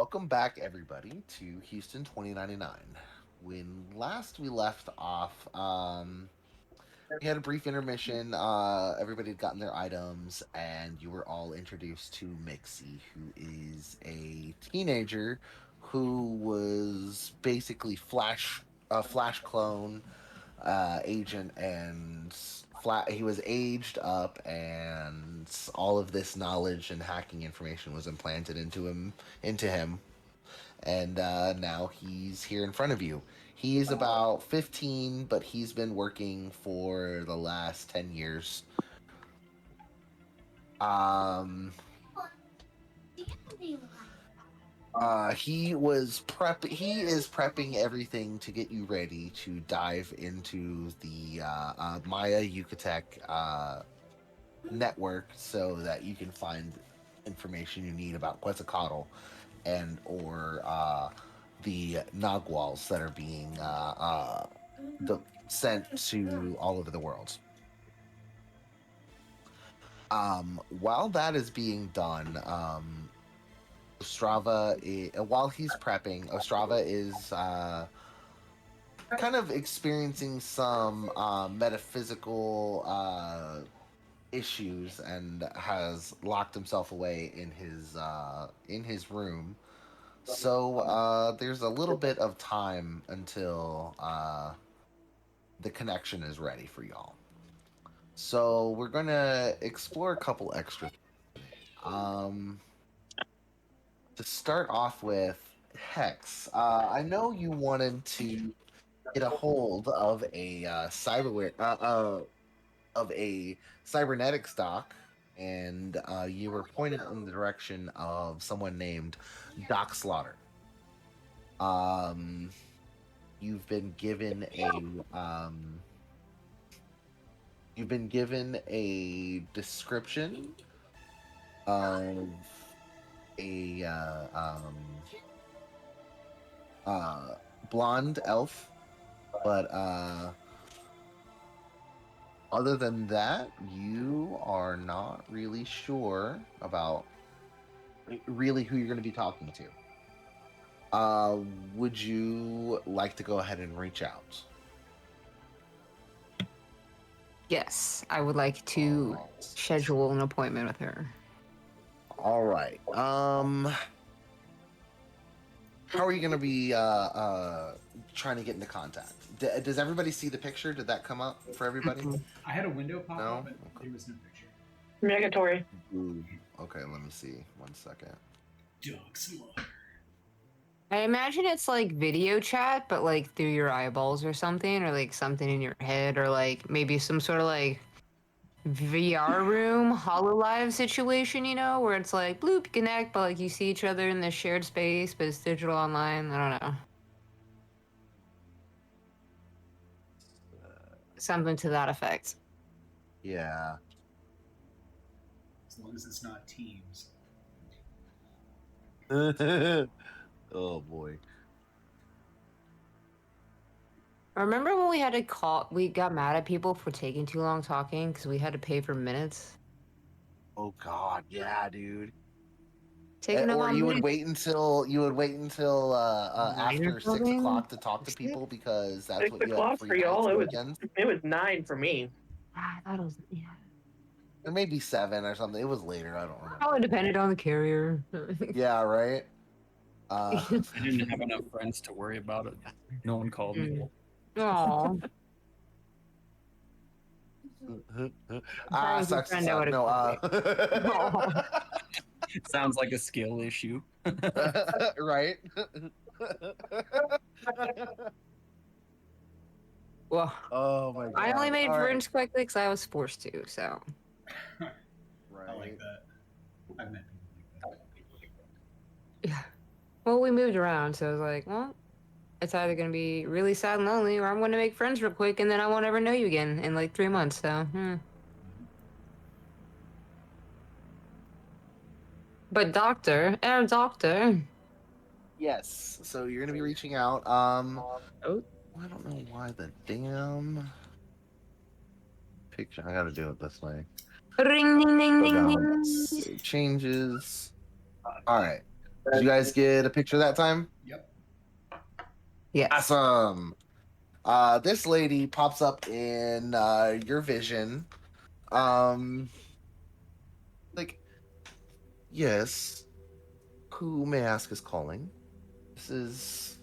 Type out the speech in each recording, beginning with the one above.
Welcome back, everybody, to Houston 2099. When last we left off, we had a brief intermission. Everybody had gotten their items, and you were all introduced to Mixie, who is a teenager who was basically a Flash clone agent, and he was aged up, and all of this knowledge and hacking information was implanted into him, and now he's here in front of you. He's about 15, but he's been working for the last 10 years. Um, he is prepping everything to get you ready to dive into the Maya Yucatec network so that you can find information you need about Quetzalcoatl and or the Nagwals that are being sent to all over the world. While that is being done, while he's prepping, Ostrava is kind of experiencing some metaphysical issues and has locked himself away in his room. So there's a little bit of time until the connection is ready for y'all. So we're gonna explore a couple extra. Um, to start off with, Hex. I know you wanted to get a hold of a of a cybernetic stock, and you were pointed in the direction of someone named Doc Slaughter. Um, you've been given a description of a blonde elf, but other than that, you are not really sure about really who you're going to be talking to. Would you like to go ahead and reach out? Yes, I would like to Alright. schedule an appointment with her. All right. How are you going to be trying to get into contact? Does everybody see the picture? Did that come up for everybody? I had a window pop No? up, but there was no picture. Negatory. Ooh. Okay, let me see. 1 second. Doug Slaughter. I imagine it's like video chat, but like through your eyeballs or something, or like something in your head, or like maybe some sort of like VR room, HoloLive situation, where it's like bloop, connect, but like you see each other in this shared space, but it's digital online. I don't know. Something to that effect. Yeah. As long as it's not Teams. Oh boy. Remember when we had to call? We got mad at people for taking too long talking because we had to pay for minutes. Oh god, yeah, dude. Taking up Or on you would minutes. wait until 9 or after 6 something? o'clock to talk to 6? people because that's 6 what you have o'clock free for nights y'all. and It weekends. was 9 for me. I thought it was, yeah. Or maybe 7 or something. It was later. I don't remember. Probably depended on the carrier. Yeah, right. I didn't have enough friends to worry about it. No one called me. Aw. Was your sucks to friend, I suck. would've No, called Sounds like a skill issue. right. Well, Oh my god. I only made All right. friends quickly because I was forced to, so. Right. I like that. I've met people like that. Yeah. Well, we moved around, so I was like, well, it's either going to be really sad and lonely, or I'm going to make friends real quick, and then I won't ever know you again in like 3 months, so. But doctor. Yes. So you're gonna be reaching out. Oh. I don't know why the damn picture. I gotta do it this way. Ring, ding, ding, Go ding, down. ding. Save changes. All right. Did you guys get a picture that time? Yep. Yes. Awesome. This lady pops up in your vision. Like, yes. Who may I ask is calling? This is.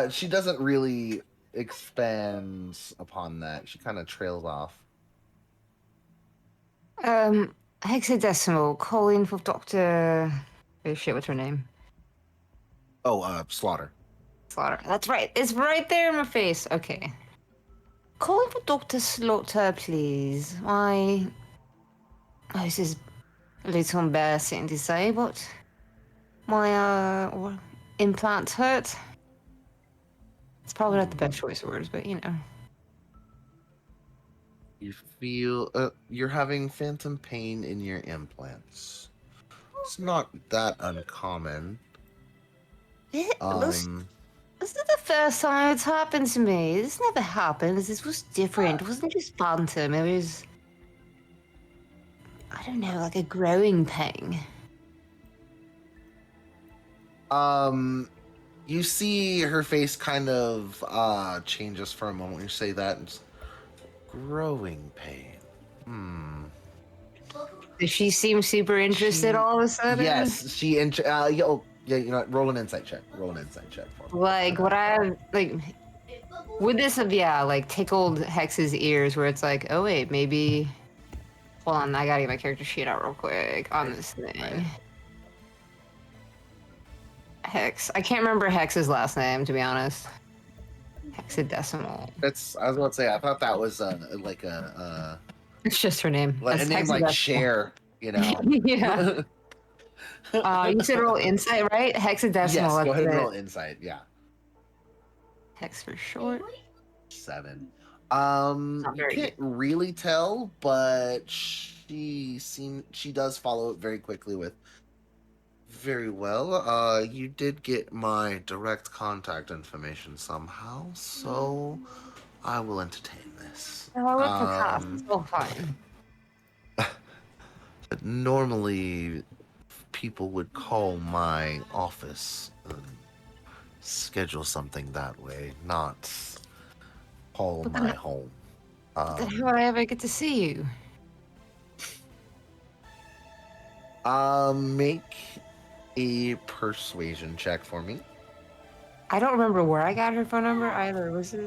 She doesn't really expand upon that. She kind of trails off. Hexadecimal, calling for Dr. Oh shit, what's her name? Oh, Slaughter. Slaughter. That's right. It's right there in my face. Okay. Calling for Dr. Slaughter, please. Oh, this is a little embarrassing to say, but my implant hurt. It's probably not the best choice of words, but you know. You feel you're having phantom pain in your implants. It's not that uncommon. This isn't the first time it's happened to me. This never happened. This was different. It wasn't just phantom. It was, I don't know, like a growing pain. You see her face kind of changes for a moment when you say that. It's growing pain. Does she seem super interested all of a sudden? Yes, she. Yeah, you know what? Roll an insight check. Roll an insight check for me. Like, would I, like, would this have, like, tickled Hex's ears where it's like, oh, wait, maybe. Hold on, I gotta get my character sheet out real quick on this thing. Hex. I can't remember Hex's last name, to be honest. Hexadecimal. That's. I was about to say. I thought that was like a It's just her name. like a That's name like hexadecimal. Cher. You know. Yeah. You said roll insight, right? Hexadecimal. Yes. Go that's ahead and it. roll insight. Yeah. Hex for short. 7. Not You very can't really tell, but she does follow it very quickly with. Very well. You did get my direct contact information somehow, so I will entertain this. No, I went for cops. It's all fine. But normally, people would call my office and schedule something that way, not call But my then- home. Then how would I ever get to see you? Make a persuasion check for me. I don't remember where I got her phone number either. Was it?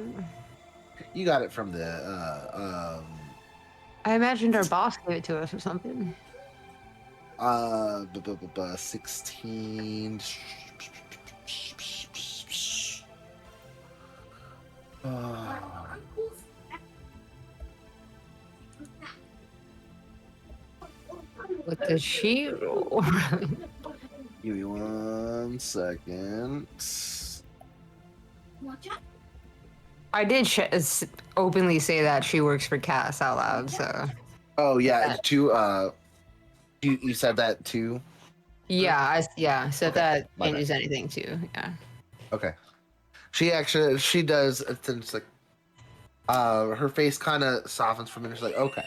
You got it from the I imagined our boss gave it to us or something. 16. What does she roll? Give me 1 second. I did openly say that she works for Cass out loud, so. Oh yeah, you said that too. Yeah, so if Okay, that my bad. changes anything too. Yeah. Okay. She does. It's like, her face kind of softens for a minute. She's like, okay.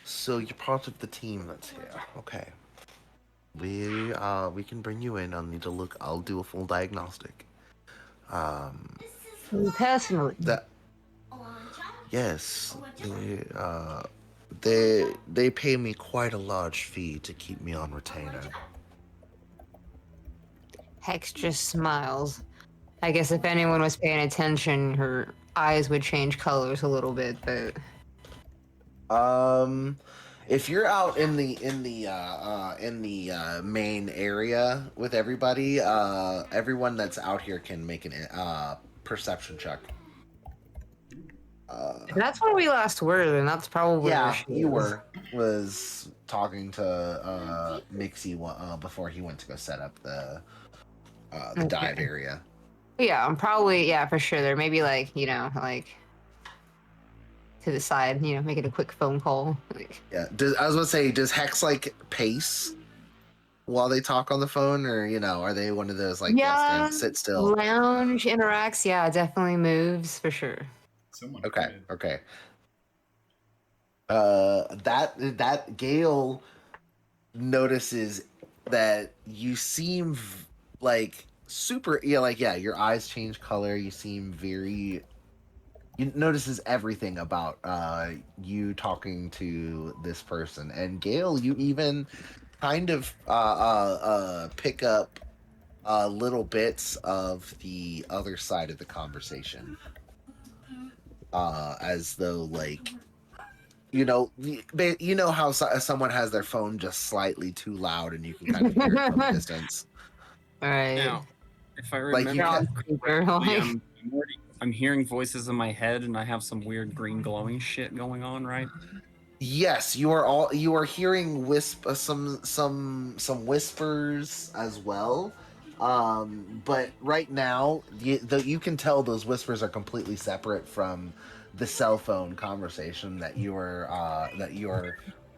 So you're part of the team that's here. Okay. We can bring you in. I'll do a full diagnostic. Me personally. That. Yes. They pay me quite a large fee to keep me on retainer. Hex just smiles. I guess if anyone was paying attention, her eyes would change colors a little bit, but If you're out in the main area with everybody, everyone that's out here can make an perception check. that's where we last were, and that's probably Yeah, where she you is. was talking to Mixie before he went to go set up the dive Okay. area. Yeah, I'm probably for sure. There maybe like to the side, make it a quick phone call. Like, Yeah, I was gonna say, does Hex like pace while they talk on the phone, or are they one of those like Yeah, sit still? lounge interacts, definitely moves for sure. Someone Okay, could. okay. That Gale notices that you seem like super, yeah, like, yeah, your eyes change color. You seem very, you notices everything about you talking to this person. And Gail, you even kind of pick up little bits of the other side of the conversation, as though, like, you know how someone has their phone just slightly too loud and you can kind of hear it from a distance. All right. Now, if I Like, you remember ca- Creeper, correctly, like- I'm hearing voices in my head, and I have some weird green glowing shit going on, right? Yes, you are hearing some whispers as well. But right now, you can tell those whispers are completely separate from the cell phone conversation that your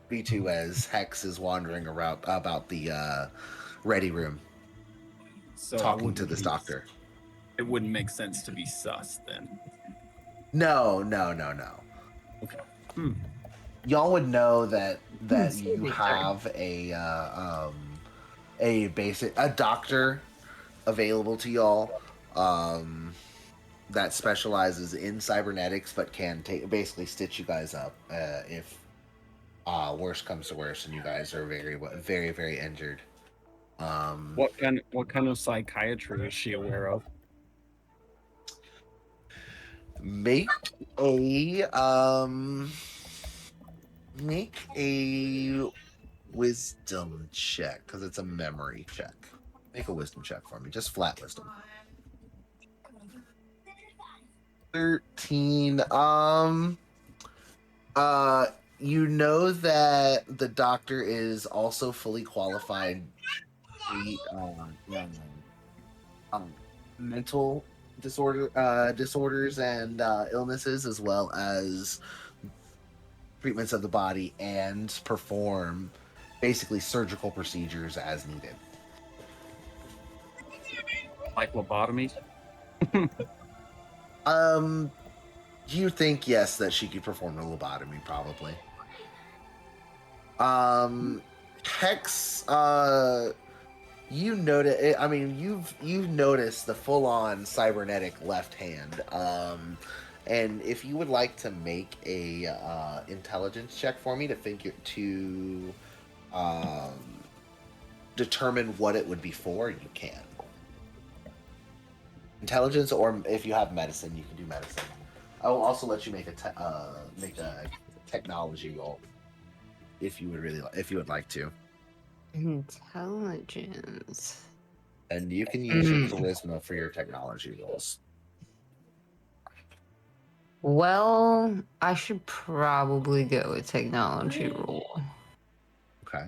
B2 as Hex is wandering around about the ready room So I talking to wouldn't this be- doctor. It wouldn't make sense to be sus then. No. Okay. Hmm. Y'all would know that Excuse you me, sir. have a doctor available to y'all, that specializes in cybernetics, but can basically stitch you guys up if worse comes to worse and you guys are very very injured. What kind of psychiatry is she aware of? Make a make a wisdom check, because it's a memory check. Make a wisdom check for me, just flat wisdom. 13. You know that the doctor is also fully qualified to treat mental disorders and illnesses, as well as treatments of the body, and perform basically surgical procedures as needed. Like lobotomies? You think, yes, that she could perform a lobotomy, probably. Hex, you notice. I mean, you've noticed the full-on cybernetic left hand. And if you would like to make a intelligence check for me to determine what it would be for, you can. Intelligence, or if you have medicine, you can do medicine. I will also let you make a technology roll if you would like to, Intelligence. and you can use your charisma for your technology rolls. Well, I should probably go with technology roll. Okay.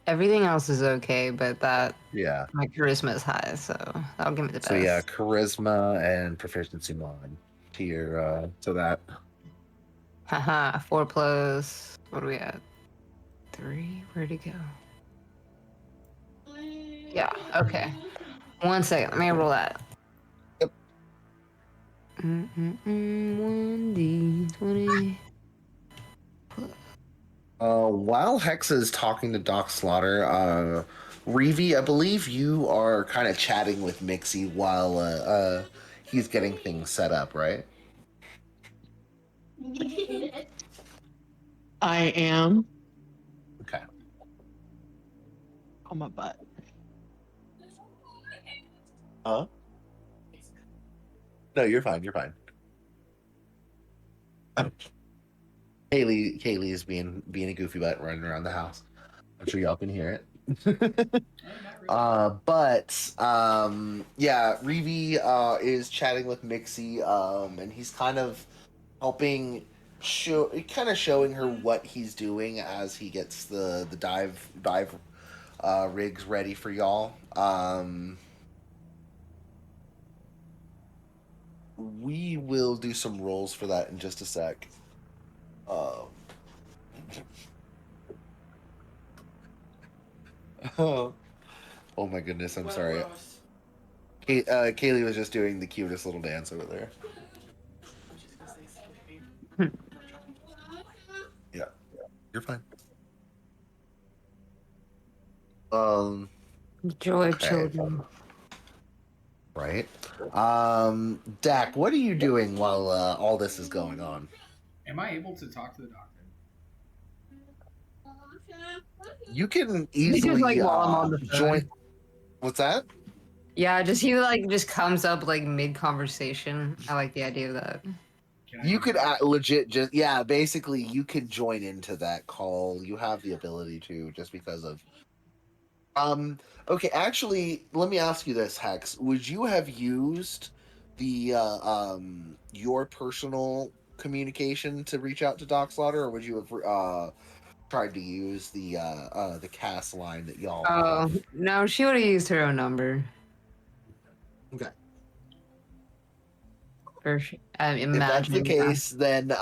Everything else is okay, but Yeah. my charisma is high, so I'll give it the best. So yeah, charisma and proficiency mod to your to that. Haha, 4 plus. What are we at? 3? Where'd it go? Yeah, okay. 1 second, let me roll that. Yep. 1d20. While Hex is talking to Doc Slaughter, Reeve, I believe you are kind of chatting with Mixie while he's getting things set up, right? I am Okay. on my butt. Huh? No, you're fine. You're fine. Kaylee is being a goofy butt running around the house. I'm sure y'all can hear it. Yeah, Reeve is chatting with Mixie, and he's kind of helping showing her what he's doing as he gets the dive rigs ready for y'all. We will do some rolls for that in just a sec. Oh my goodness, I'm sorry. Kaylee was just doing the cutest little dance over there. Yeah, you're fine. Um, Joy of Okay. children. right. Dak, what are you doing while all this is going on? Am I able to talk to the doctor? You can He just like easily while I'm on the join. phone. What's that? Yeah, just he like just comes up like mid conversation. I like the idea of that. Can I You do could that? legit just basically you could join into that call. You have the ability to just because of okay, actually let me ask you this, Hex. Would you have used the your personal communication to reach out to Doc Slaughter, or would you have tried to use the cast line that y'all have? Oh no, she would have used her own number Okay. for sure. I'm If that's the imagining. Yeah. case, then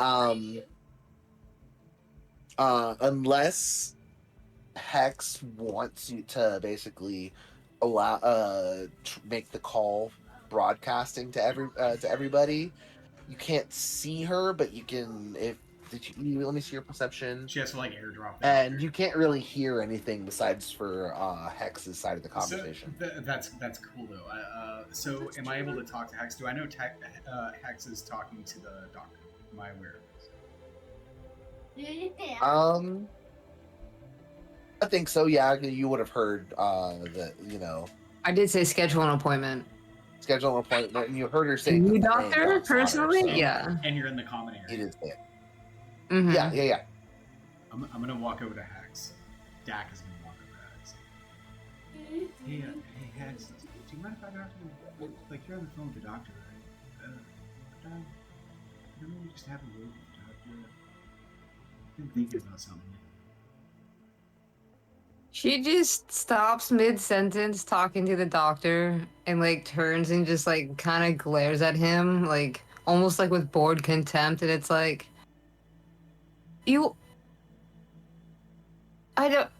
unless Hex wants you to basically allow make the call broadcasting to everybody. You can't see her, but you can if let me see your perception. She has to like airdrop the And doctor. you can't really hear anything besides for Hex's side of the So conversation. that's cool though. So am I able to talk to Hex? Do I know Hex is talking to the doctor? Am I aware of this? I think so. Yeah, you would have heard that. I did say schedule an appointment. Schedule an appointment, and you heard her say You the name doctor Doc Slaughter, personally? so Yeah. And you're in the common It area. is it. Mm-hmm. Yeah. I'm gonna walk over to Hex. Dak is gonna walk over to Hex. Hey, Hex. Do you mind if I talk to you? Like you're on the phone with the doctor, right? Could I maybe just have a word with the doctor? I've been thinking about something. She just stops mid sentence talking to the doctor and like turns and just like kind of glares at him, like almost like with bored contempt. And it's like, you. I don't.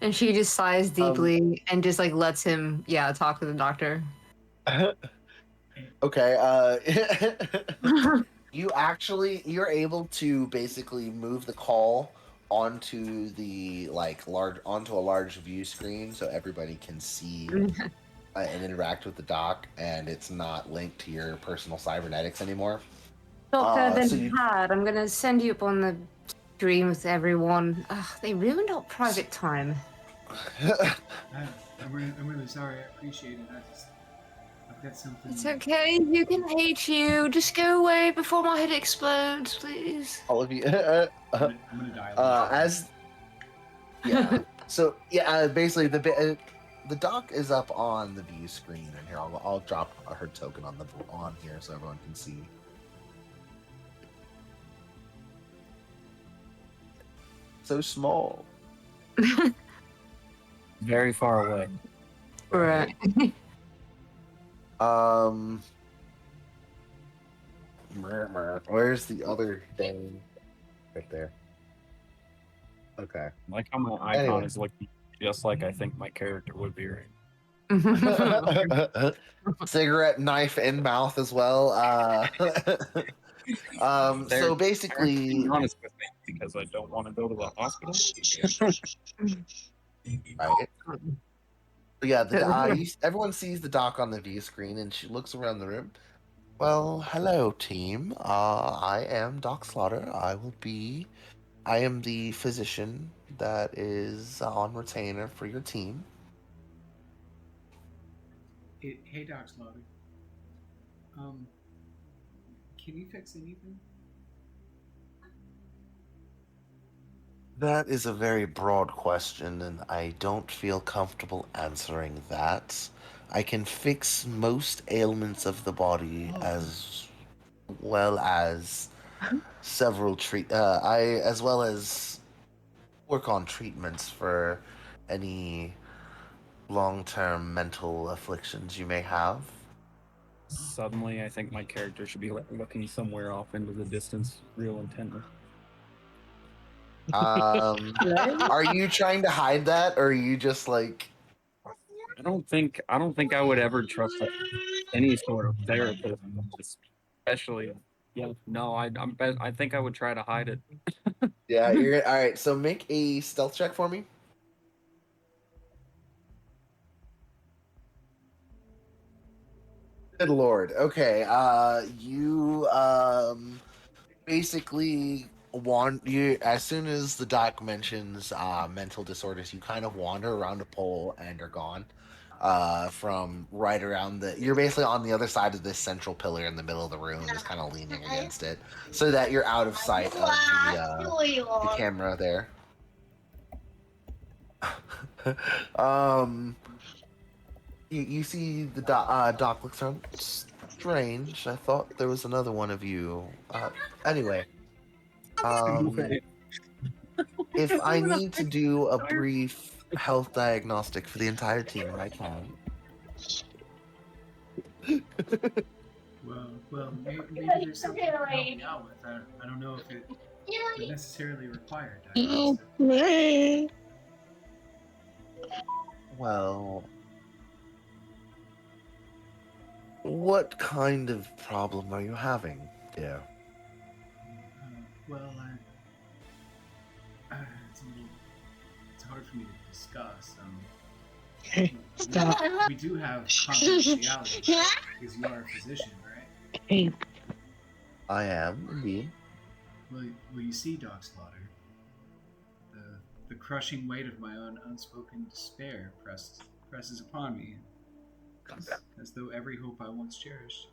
And she just sighs deeply and just like lets him, talk to the doctor. Okay. You're able to basically move the call onto the onto a large view screen so everybody can see and interact with the doc, and it's not linked to your personal cybernetics anymore. Doctor, so then Had, I'm gonna send you up on the stream with everyone. They ruined our private time. I'm really sorry. I appreciate it. I've got something. It's okay. You can hate you. Just go away before my head explodes, please. All of you. I'm gonna dial. So basically the doc is up on the view screen, and here I'll drop her token on here so everyone can see. So small. Very far away. Right. Where's the other thing? Right there. Okay. Like how my icon Anyway. is looking just like I think my character would be. Right? Cigarette, knife in mouth as well. So basically, Being honest with me, because I don't want to go to the hospital. right? But yeah, everyone sees the doc on the view screen, and she looks around the room. Well, hello, team. I am Doc Slaughter. I am the physician that is on retainer for your team. Hey, Doc Slaughter. Can you fix anything? That is a very broad question, and I don't feel comfortable answering that. I can fix most ailments of the body as well as several as well as work on treatments for any long-term mental afflictions you may have. Suddenly, I think my character should be looking somewhere off into the distance, real intently. Are you trying to hide that, or are you just like? I don't think I would ever trust any sort of therapist, especially. Yeah, no, I think I would try to hide it. Yeah, you're all right. So make a stealth check for me. Good lord. Okay. You basically want you as soon as the doc mentions mental disorders, you kind of wander around a pole and are gone. From right around you're basically on the other side of this central pillar in the middle of the room, just kind of leaning against it, so that you're out of sight of the camera there. um, you see the doc looks around. Strange. I thought there was another one of you. Anyway, um, if I need to do a brief health diagnostic for the entire team, I can. Well, maybe there's something you can help me out with. I don't know if it would necessarily require diagnostic. Well, what kind of problem are you having, dear? Well, it's a little, it's hard for me to discuss. We do have confidentiality because you are a physician, right? I am, indeed. Well, you see, Doc Slaughter, the crushing weight of my own unspoken despair presses upon me, as though every hope I once cherished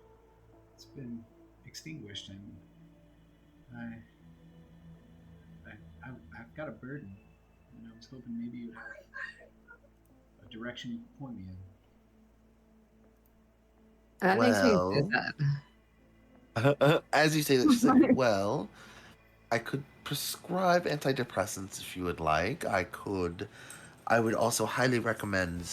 has been extinguished, and I've got a burden, and I was hoping maybe you'd have a direction you could point me in. That makes me Well, sad. as you say that, she said, well, I could prescribe antidepressants if you would like. I would also highly recommend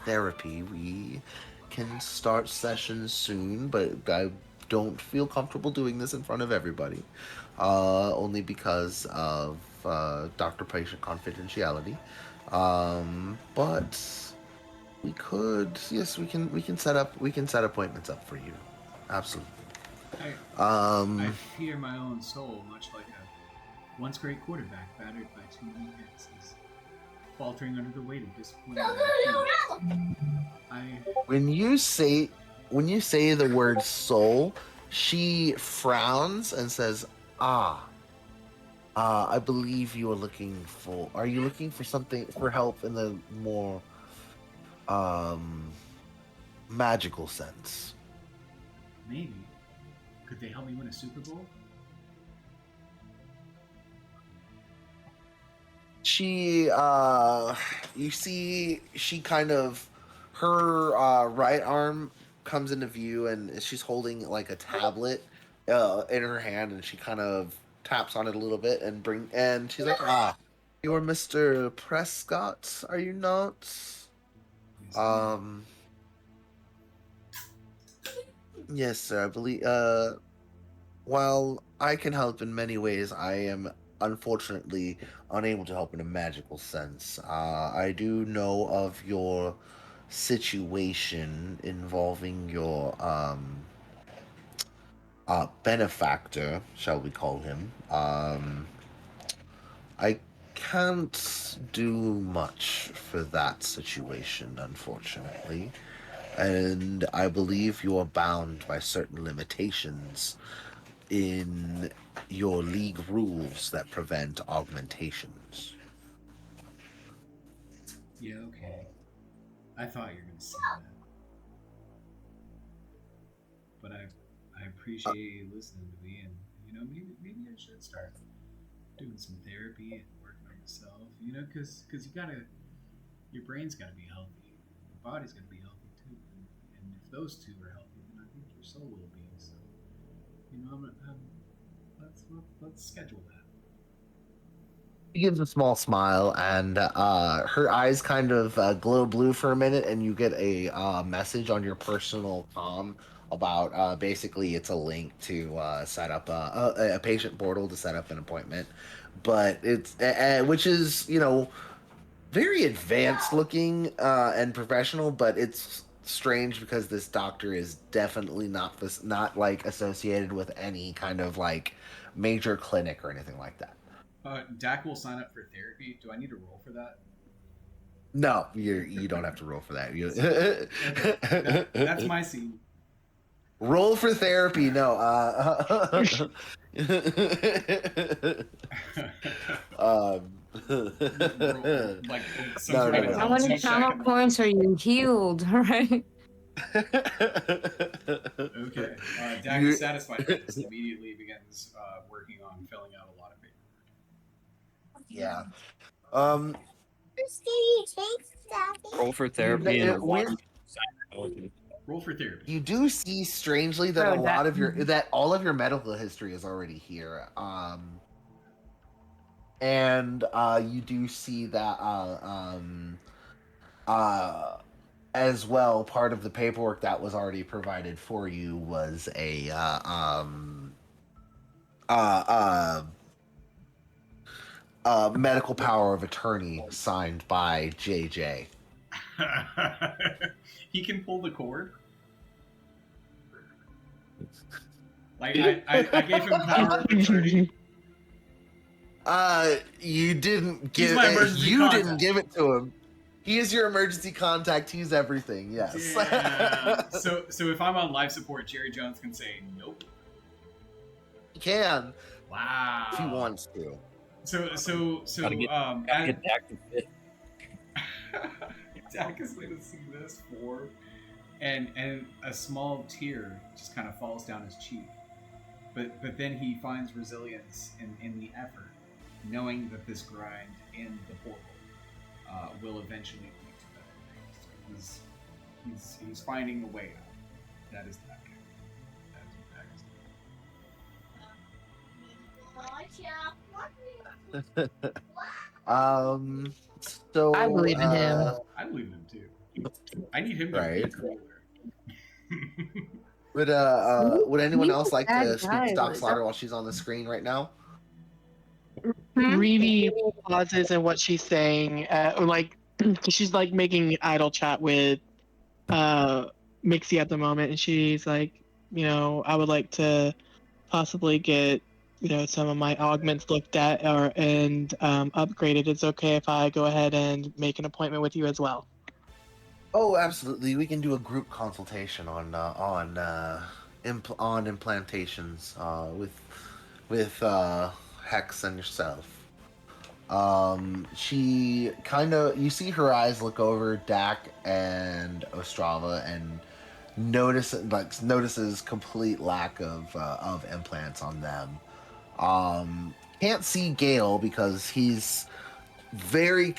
therapy. We can start sessions soon, but I don't feel comfortable doing this in front of everybody, only because of doctor-patient confidentiality. But we could, yes, we can set appointments up for you. Absolutely. I fear my own soul, much like a once great quarterback battered by too many hits, is faltering under the weight of disappointment. When you say the word soul, she frowns and says, "Ah, I believe you are looking for. Are you looking for something for help in the more magical sense?" Maybe. Could they help me win a Super Bowl? She you see she kind of her right arm comes into view and she's holding like a tablet in her hand, and she kind of taps on it a little bit and she's like, you're Mr. Prescott, are you not? Yes, um yes, sir, I believe while I can help in many ways, I am unfortunately unable to help in a magical sense. I do know of your situation involving your benefactor, shall we call him. I can't do much for that situation, unfortunately. And I believe you are bound by certain limitations in your league rules that prevent augmentations. Yeah, okay. I thought you were going to say that. But I appreciate you listening to me, and maybe I should start doing some therapy and working on myself. Because your brain's got to be healthy, your body's got to be healthy too, and if those two are healthy, then I think your soul will be. So let's schedule that. She gives a small smile, and her eyes kind of glow blue for a minute, and you get a message on your personal comm about basically it's a link to set up a patient portal to set up an appointment, but it's which is very advanced looking and professional, but it's strange because this doctor is definitely not like associated with any kind of like major clinic or anything like that. Dak will sign up for therapy. Do I need to roll for that? No, you don't have to roll for that. Okay, that's my scene. Roll for therapy. No. Um, Like some No, sort no, of no. How many intelligence check. trauma points are you healed? Right? Okay. Dak You- is satisfied by this and immediately begins working on filling out a lot of paperwork. Yeah. Roll for therapy it- and one psychology. Roll for therapy. You do see strangely that Oh, a lot of that- that all of your medical history is already here. And you do see that as well, part of the paperwork that was already provided for you was a uh, medical power of attorney signed by JJ. He can pull the cord. Like I gave him power of attorney. You didn't He's give my emergency you contact. didn't give it to him. He is your emergency contact. He's everything. Yes. Damn. So if I'm on life support, Jerry Jones can say nope. He can Wow. if he wants to. So Gotta get Dak to fit. Dak is going to see this for, and a small tear just kind of falls down his cheek, but then he finds resilience in the effort, knowing that this grind in the portal will eventually lead to better things. He's finding a way out. That is Dak. That is what Dak is doing. So I believe in him. I believe in him too. I need him to Right. be cooler. Would anyone He's else a like bad to speak guy, to Doc like, Slaughter while she's on the screen right now? Reeve pauses in what she's saying, like she's like making idle chat with Mixie at the moment, and she's like, I would like to possibly get some of my augments looked at and upgraded. It's okay if I go ahead and make an appointment with you as well. Oh, absolutely. We can do a group consultation on implantations with Hex and yourself. She you see her eyes look over Dak and Ostrava and notices complete lack of implants on them. Can't see Gale because he's very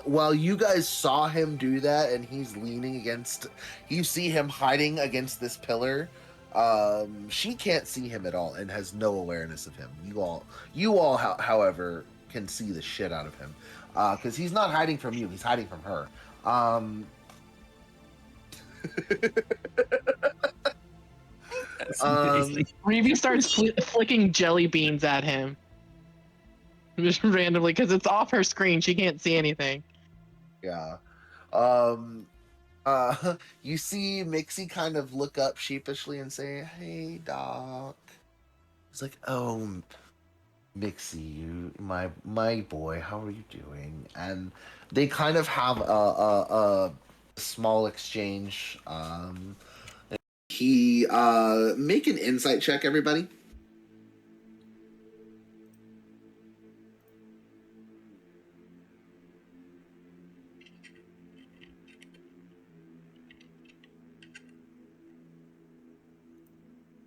while you guys saw him do that and he's leaning against, you see him hiding against this pillar. She can't see him at all and has no awareness of him. You all however can see the shit out of him because he's not hiding from you, he's hiding from her. That's Um, amazing. Reeve starts flicking jelly beans at him. Just randomly, because it's off her screen. She can't see anything. Yeah. You see Mixie kind of look up sheepishly and say, "Hey, Doc." He's like, "Oh, Mixie, you, my boy, how are you doing?" And they kind of have a small exchange. He make an insight check, everybody.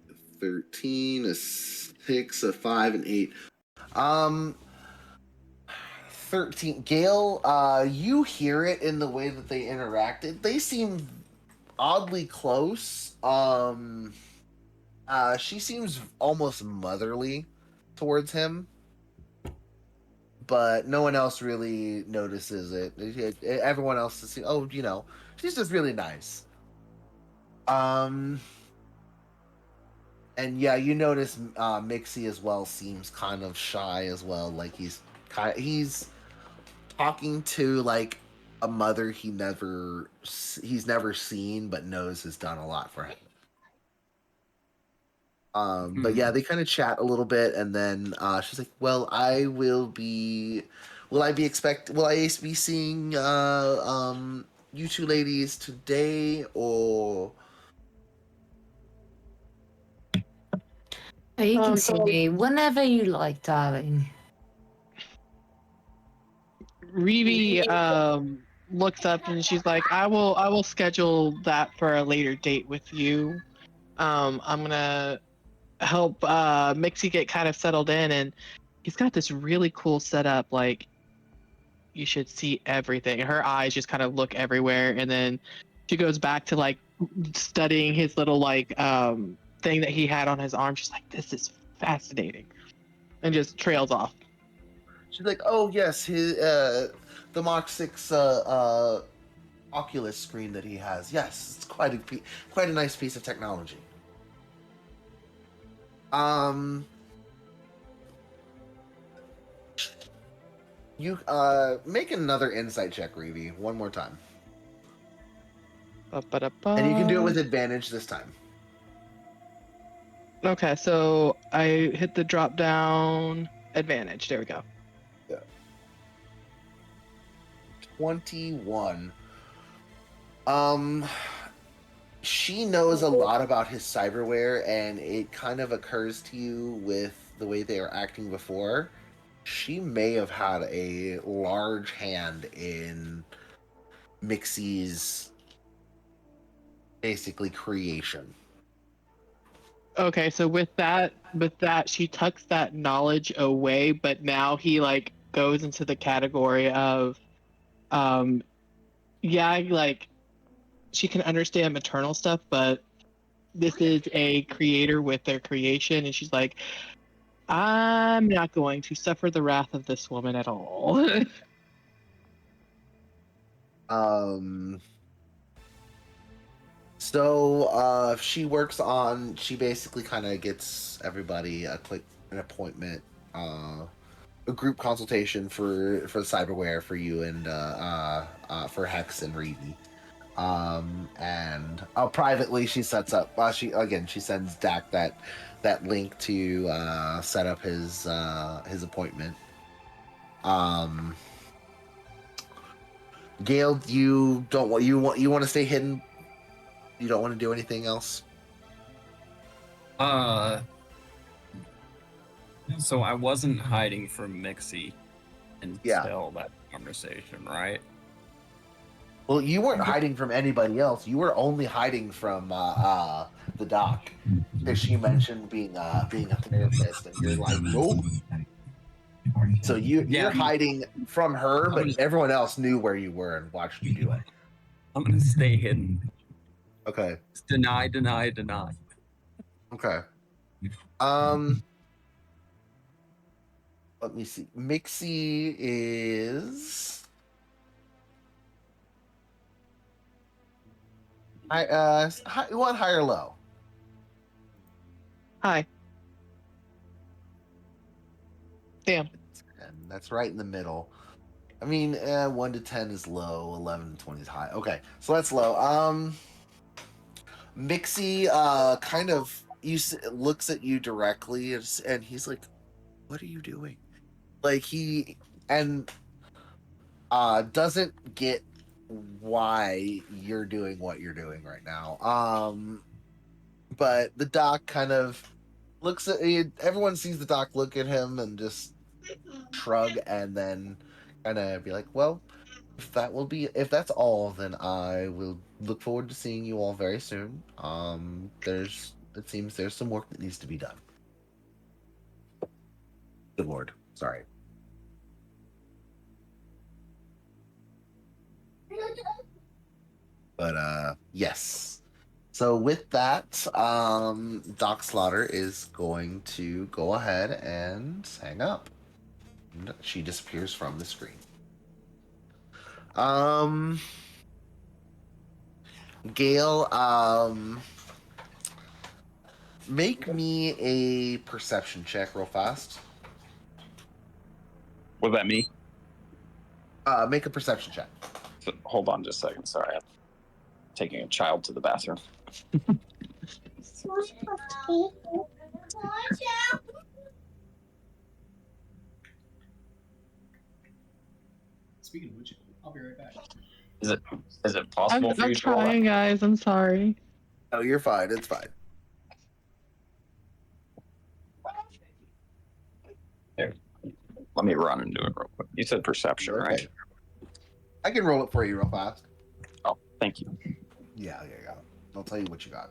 A 13, a 6, a 5, and 8. 13. Gale, you hear it in the way that they interacted. They seem oddly close. She seems almost motherly towards him, but no one else really notices it. Everyone else is, oh, she's just really nice. And yeah, you notice Mixie as well seems kind of shy as well. Like he's talking to like a mother he's never seen but knows has done a lot for him. But yeah, they kind of chat a little bit, and then she's like, "Well, will I be seeing you two ladies today, or You can So- see me whenever you like, darling. Reeve looks up and she's like, I will schedule that for a later date with you. I'm gonna help Mixie get kind of settled in, and he's got this really cool setup. Like, you should see everything. Her eyes just kind of look everywhere, and then she goes back to like studying his little like thing that he had on his arm. She's like, this is fascinating, and just trails off. She's like, "Oh yes, his the Mach 6 Oculus screen that he has. Yes, it's quite a nice piece of technology." You make another insight check, Reeve, one more time, Ba-ba-da-ba. and you can do it with advantage this time. Okay, so I hit the drop down advantage. There we go. 21. She knows a lot about his cyberware, and it kind of occurs to you with the way they were acting before. She may have had a large hand in Mixie's basically creation. Okay, so with that, she tucks that knowledge away, but now he like goes into the category of, yeah, like she can understand maternal stuff, but this is a creator with their creation, and she's like, I'm not going to suffer the wrath of this woman at all. She basically kind of gets everybody an appointment, a group consultation for the cyberware for you and for Hex and Reedy. And privately she sets up, she sends Dak that link to set up his appointment. Gale, you want to stay hidden? You don't want to do anything else? So I wasn't hiding from Mixie Yeah. until that conversation, right? Well, you weren't hiding from anybody else. You were only hiding from the doc, because she mentioned being a therapist, and you're like, nope. So you're Yeah. hiding from her, but everyone else knew where you were and watched you do it. I'm gonna stay hidden. Okay. Just deny. Okay. Let me see. Mixie is. You want high or low? Hi. Damn. And that's right in the middle. I mean, 1 to 10 is low, 11 to 20 is high. Okay, so that's low. Mixie kind of looks at you directly, and he's like, "What are you doing?" Like he doesn't get why you're doing what you're doing right now. But the doc kind of looks at everyone sees the doc look at him and just shrug, and then kind of be like, "Well, if that's all, then I will look forward to seeing you all very soon. It seems there's some work that needs to be done." Good lord, sorry. But yes. So with that, Doc Slaughter is going to go ahead and hang up. She disappears from the screen. Gale, make me a perception check real fast. Was that me? Make a perception check. Hold on just a second. Sorry. I'm taking a child to the bathroom. Speaking of which, I'll be right back. Is it possible I'm for you to roll trying, guys. I'm sorry. Oh, you're fine. It's fine. Let me run and do it real quick. You said perception, right? Okay. I can roll it for you real fast. Oh, thank you. Yeah, there you go. I'll tell you what you got.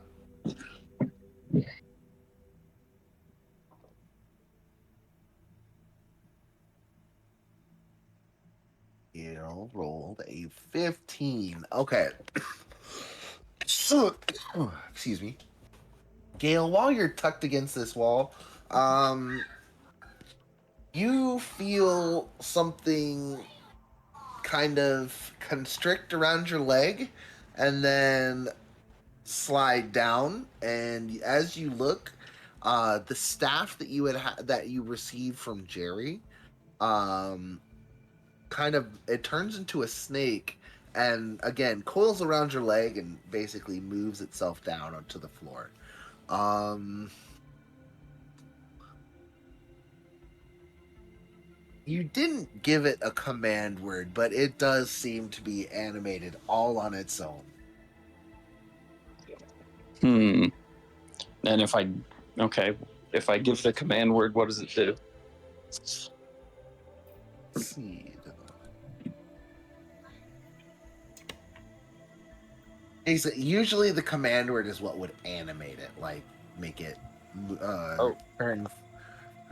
You rolled a 15. Okay. So, excuse me. Gale, while you're tucked against this wall, you feel something kind of constrict around your leg and then slide down. And as you look, the staff that you that you received from Jerry, kind of it turns into a snake and again coils around your leg and basically moves itself down onto the floor. You didn't give it a command word, but it does seem to be animated all on its own. And if I give the command word, what does it do? Let's see. Usually the command word is what would animate it, like make it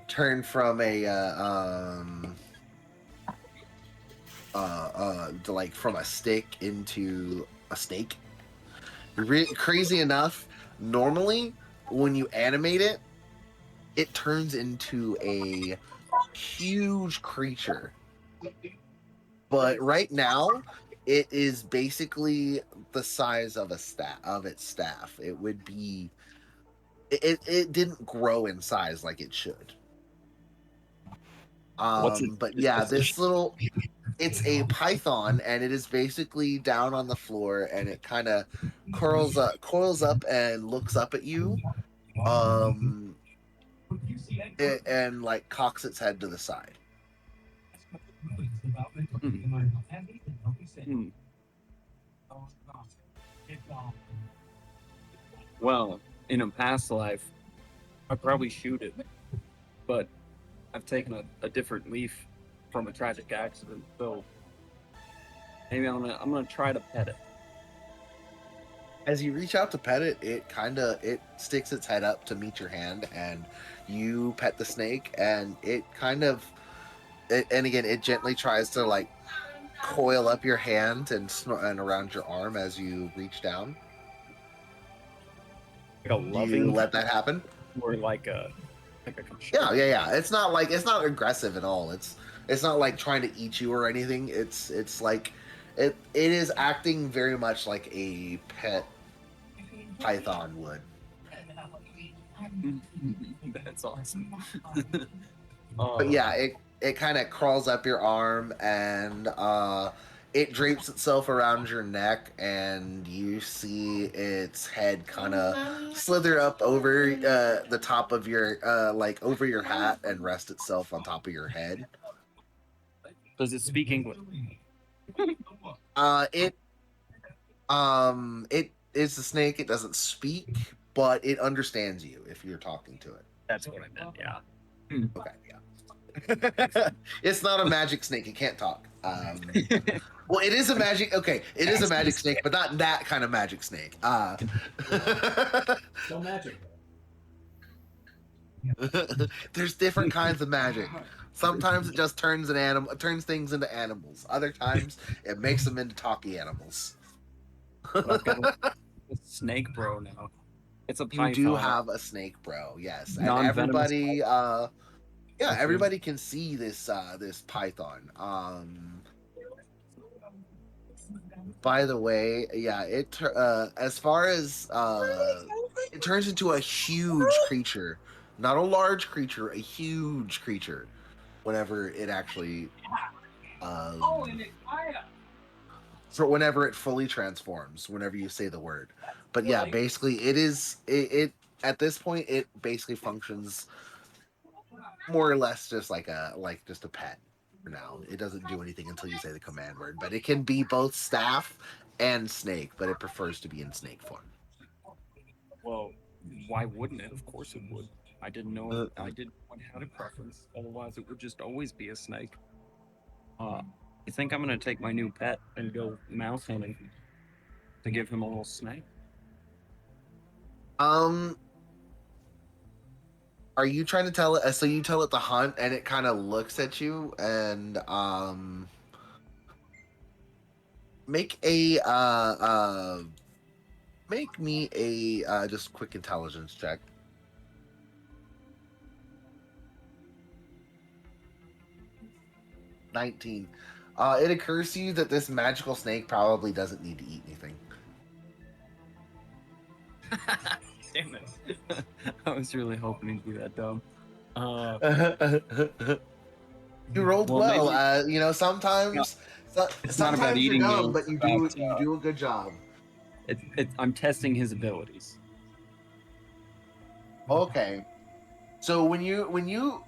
turn from a like from a stick into a snake. Crazy enough, normally when you animate it, it turns into a huge creature. But right now, it is basically the size of its staff. It would be. It didn't grow in size like it should. But yeah, this little. It's a python, and it is basically down on the floor, and it kind of coils up, and looks up at you. And like cocks its head to the side. Well, in a past life, I'd probably shoot it, but I've taken a different leaf from a tragic accident, so maybe I'm gonna try to pet it. As you reach out to pet it, it sticks its head up to meet your hand, and you pet the snake, and it gently tries to like coil up your hand and around your arm as you reach down. Like a Do loving, you let that happen? or like a Yeah. It's not aggressive at all. It's not like trying to eat you or anything. It's like it is acting very much like a pet python would. That's awesome. But yeah, it kind of crawls up your arm and it drapes itself around your neck, and you see its head kind of slither up over the top of your like over your hat and rest itself on top of your head. Does it speak English? It is a snake. It doesn't speak, but it understands you if you're talking to it. That's what I meant. Yeah. Okay, yeah. It's not a magic snake. It can't talk. Well, it is a magic. Okay, it is a magic snake, but not that kind of magic snake. Still magic. There's different kinds of magic. Sometimes it just turns things into animals. Other times it makes them into talky animals. I've got a snake bro now. It's a python. You do have a snake, bro. Yes, and Non-venomous everybody. Everybody can see this python. By the way, yeah, as far as it turns into a huge creature, not a large creature, a huge creature. Whenever it actually, for whenever it fully transforms, whenever you say the word. But yeah, basically, it at this point it basically functions more or less just like just a pet for now. It doesn't do anything until you say the command word, but it can be both staff and snake, but it prefers to be in snake form. Well, why wouldn't it? Of course it would. I didn't know I didn't know it had a preference. Otherwise, it would just always be a snake. I think I'm gonna take my new pet and go mouse hunting to give him a little snake. Are you trying to tell it? So you tell it to hunt, and it kind of looks at you, and make a make me a just quick intelligence check. 19. It occurs to you that this magical snake probably doesn't need to eat anything. Damn it! I was really hoping to do that, dumb. You rolled Well, well. maybe- You know, sometimes It's not about sometimes you're eating dumb, you, but you it's do about, you do a good job. I'm testing his abilities. Okay. So when you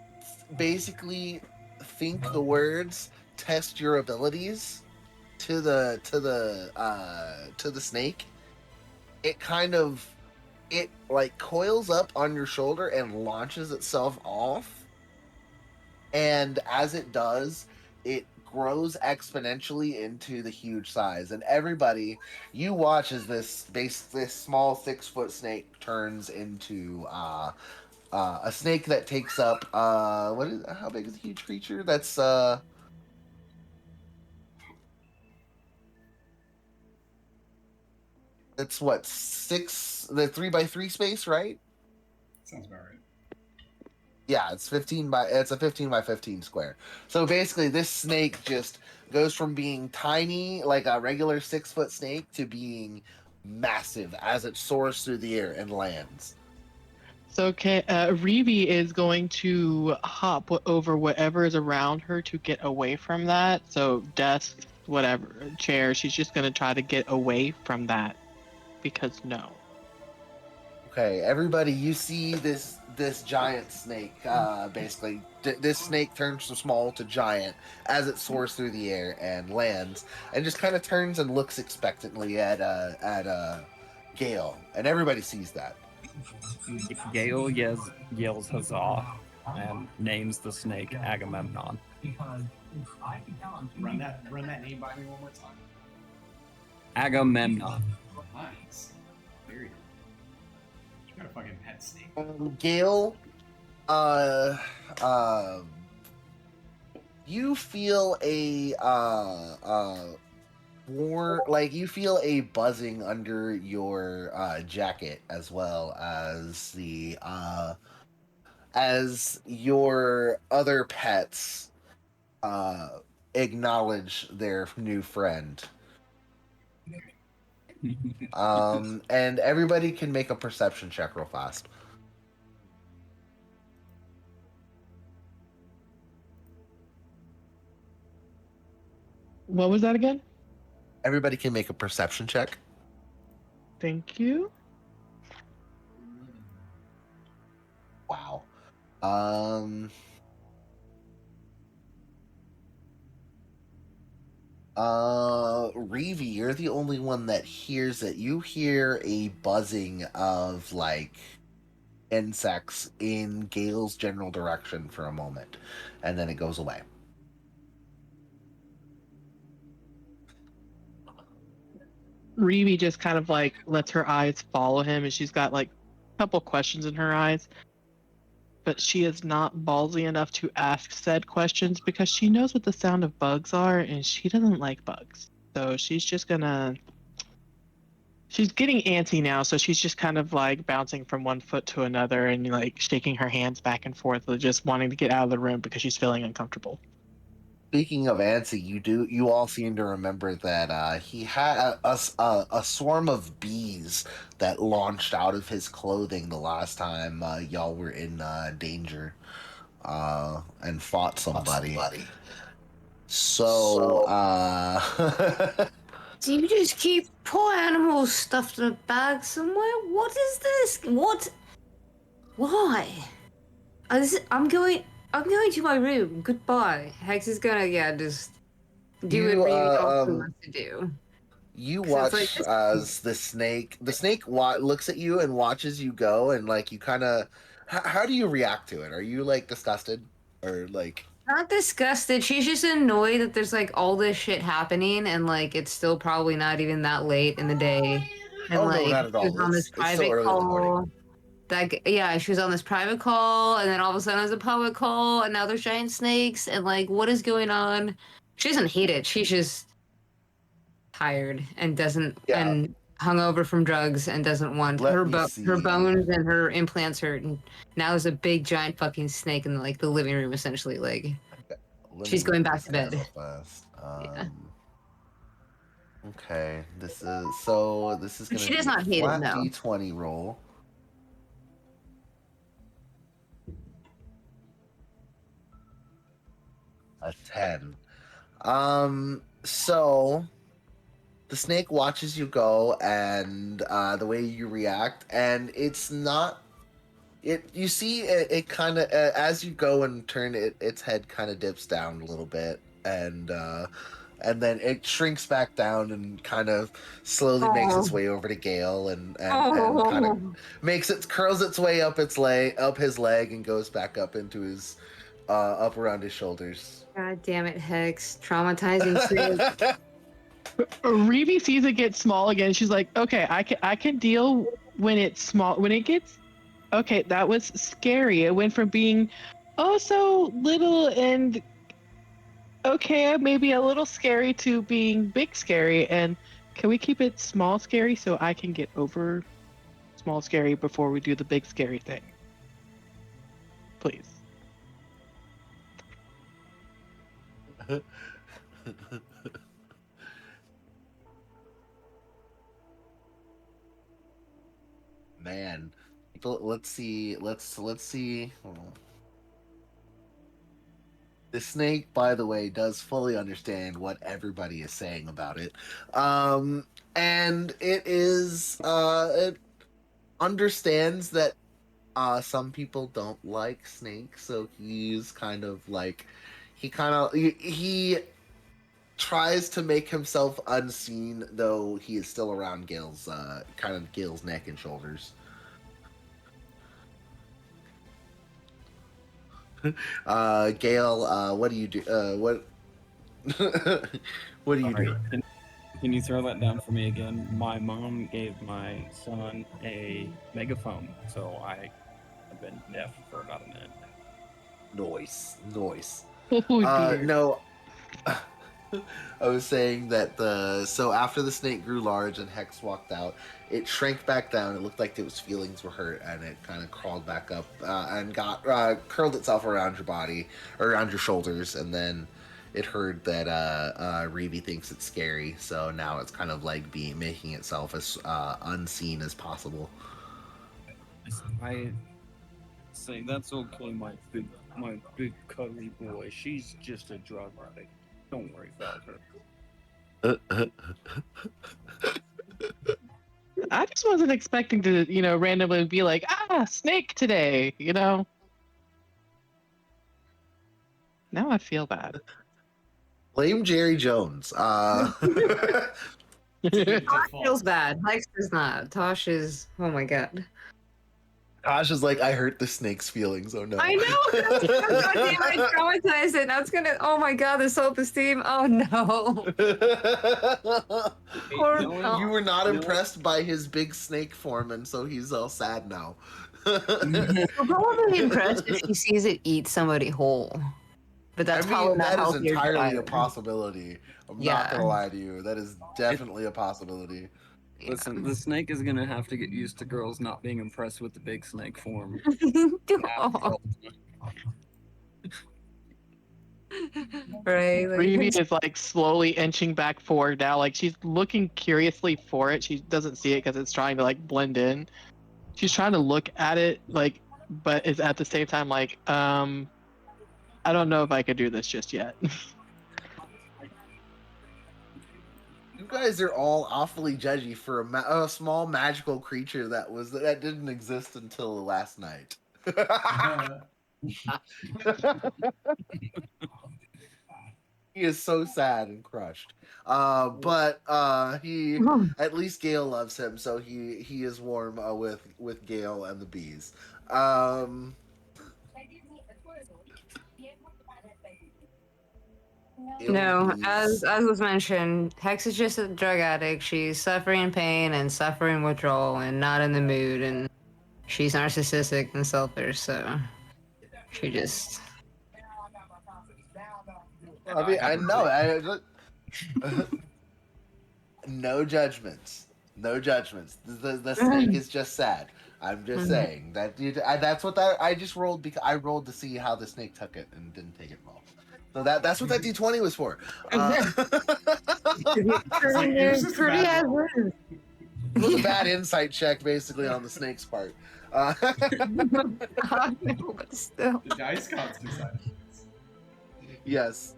basically think the words test your abilities to the snake, it like coils up on your shoulder and launches itself off. And as it does, it grows exponentially into the huge size. And everybody, you watch as this small 6-foot snake turns into a snake that takes up how big is a huge creature? That's what, 6, the 3x3 space, right? Sounds about right. Yeah, it's a 15 by 15 square. So basically this snake just goes from being tiny, like a regular 6-foot snake, to being massive as it soars through the air and lands. So Reeve is going to hop over whatever is around her to get away from that. So desk, whatever, chair. She's just going to try to get away from that because no. Okay, everybody, you see this giant snake. Basically, this snake turns from small to giant as it soars through the air and lands, and just kind of turns and looks expectantly at Gale, and everybody sees that. Gale yells huzzah and names the snake Agamemnon. Run that name by me one more time. Agamemnon. Nice. Very good. You got a fucking pet snake. Gale, you feel you feel a buzzing under your jacket, as well as your other pets acknowledge their new friend. And everybody can make a perception check real fast. What was that again? Everybody can make a perception check. Thank you. Wow. Reeve, you're the only one that hears it. You hear a buzzing of like insects in Gale's general direction for a moment, and then it goes away. Reeve just kind of like lets her eyes follow him, and she's got like a couple questions in her eyes. But she is not ballsy enough to ask said questions because she knows what the sound of bugs are, and she doesn't like bugs. So she's just gonna. She's getting antsy now, so she's just kind of like bouncing from one foot to another and like shaking her hands back and forth, just wanting to get out of the room because she's feeling uncomfortable. Speaking of Ansy, you all seem to remember that he had a swarm of bees that launched out of his clothing the last time y'all were in danger and fought somebody. So, Do you just keep poor animals stuffed in a bag somewhere? What is this? What? Why? I'm going to my room. Goodbye. Hex is gonna just do what Reeve also wants to do. You 'Cause watch it's like- as the snake looks at you and watches you go, and like you kind of How do you react to it? Are you like disgusted or like? Not disgusted. She's just annoyed that there's like all this shit happening and like it's still probably not even that late in the day. And Oh no, like not at she was all. on this It's still private early in the morning. call. Yeah, she was on this private call and then all of a sudden it was a public call and now there's giant snakes and like what is going on? She doesn't hate it. She's just tired and doesn't Yeah. and hungover from drugs and doesn't want Let her me her see. bones and her implants hurt and now there's a big giant fucking snake in like the living room essentially like Let she's me going look back this to bed. up Fast. Yeah. Okay, this is But gonna she be does a not hate it, flat no. D20 roll. A 10. So the snake watches you go and the way you react, and it's not. You see it kind of as you go and turn it, its head kind of dips down a little bit, and then it shrinks back down and kind of slowly makes its Oh. way over to Gale and kind of curls its way up up his leg and goes back up into his up around his shoulders. God damn it, Hex. Traumatizing snake. Reeve sees it get small again. She's like, okay, I can deal when it's small. When it gets okay, that was scary. It went from being oh so little and okay, maybe a little scary to being big scary. And can we keep it small scary so I can get over small scary before we do the big scary thing? Please. Man, let's see. Let's see. Hold on. The snake, by the way, does fully understand what everybody is saying about it, and it understands that some people don't like snakes, so he's kind of like he tries to make himself unseen, though he is still around Gale's Gale's neck and shoulders. Gale, what do you do? What what do you do? Alright, can you throw that down for me again? My mom gave my son a megaphone, so I have been deaf for about a minute. Noise, noise. Oh, dear. No, I was saying that so after the snake grew large and Hex walked out, it shrank back down. It looked like its feelings were hurt, and it kind of crawled back up and got curled itself around your body or around your shoulders, and then it heard that Reeve thinks it's scary, so now it's kind of like making itself as unseen as possible. I say that's okay, my big cuddly boy. She's just a drug addict. Don't worry about her. I just wasn't expecting to, randomly be like, snake today, Now I feel bad. Blame Jerry Jones. Tosh feels bad. Hex does not. Tosh is, oh my god. Tosh is like, I hurt the snake's feelings. Oh no. I know. God damn, I traumatized it. Now it's gonna. Oh my god, the self-esteem. Oh no. Poor- You were not No. impressed by his big snake form, and so he's all sad now. We're probably impressed if he sees it eat somebody whole. But that's probably not that is healthy or entirely a good. possibility. I'm not Yeah. gonna lie to you. That is definitely a possibility. Yeah. Listen, the snake is gonna have to get used to girls not being impressed with the big snake form. Oh, right. Like, Reeve is like slowly inching back forward now. Like she's looking curiously for it. She doesn't see it because it's trying to like blend in. She's trying to look at it, like, but is at the same time like, I don't know if I could do this just yet. You guys are all awfully judgy for a small magical creature that didn't exist until last night. He is so sad and crushed. But he at least Gale loves him, so he is warm with Gale and the bees. Um, Gale and the No, bees. as was mentioned, Hex is just a drug addict. She's suffering pain and suffering withdrawal and not in the mood, and she's narcissistic and selfish, so she just I mean, I know. No judgments. No judgments. The snake is just sad. I'm just saying that that's what that I just rolled because I rolled to see how the snake took it and didn't take it well. So that's what that D20 was for. It's like, it was just a pretty bad as roll. is. It was a bad insight check, basically, on the snake's part. But still. The dice got two sides. Yes.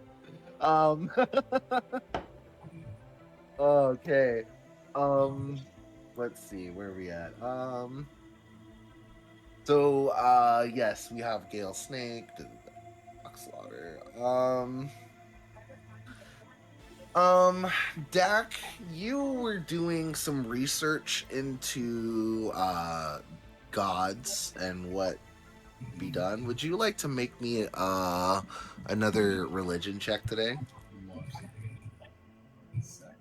Okay. Let's see, where are we at? Yes, we have Gale Snake, the Slaughter. Dak, you were doing some research into gods and what be done. Would you like to make me another religion check today? Love to. Sec.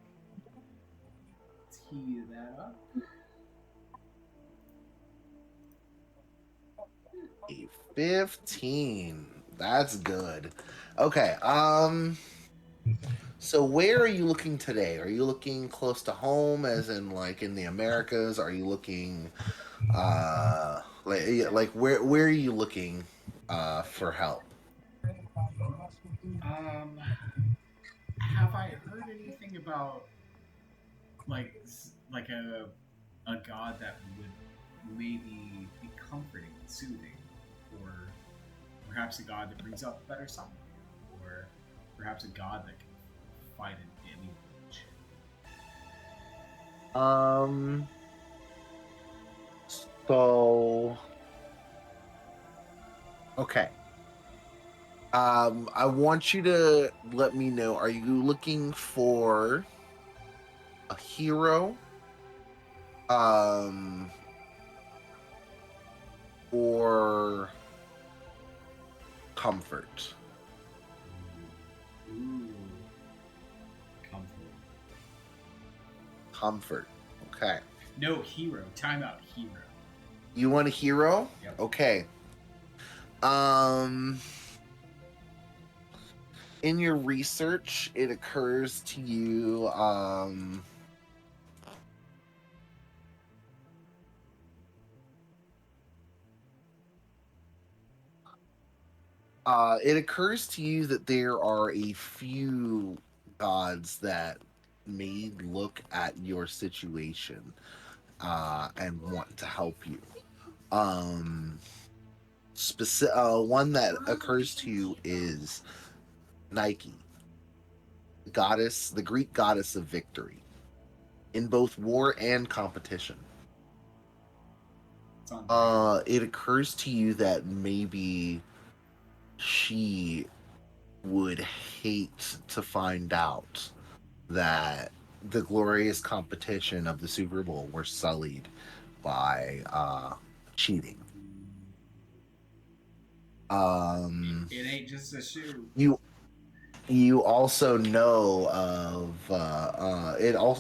Tee that up. A 15. That's good. Okay. So where are you looking today? Are you looking close to home, as in like in the Americas? Are you looking like where are you looking for help? Have I heard anything about like a god that would maybe be comforting and soothing, or perhaps a god that brings up better suffering, or perhaps a god that can fight an image? So okay. I want you to let me know, are you looking for a hero? Or comfort? Ooh. Comfort. Comfort. Okay. No, hero. Time out, hero. You want a hero? Yep. Okay. In your research, it occurs to you, it occurs to you that there are a few gods that may look at your situation and want to help you. One that occurs to you is Nike, the Greek goddess of victory, in both war and competition. It's on It occurs to you that maybe she would hate to find out that the glorious competition of the Super Bowl were sullied by cheating. It ain't just a shoe. You also know of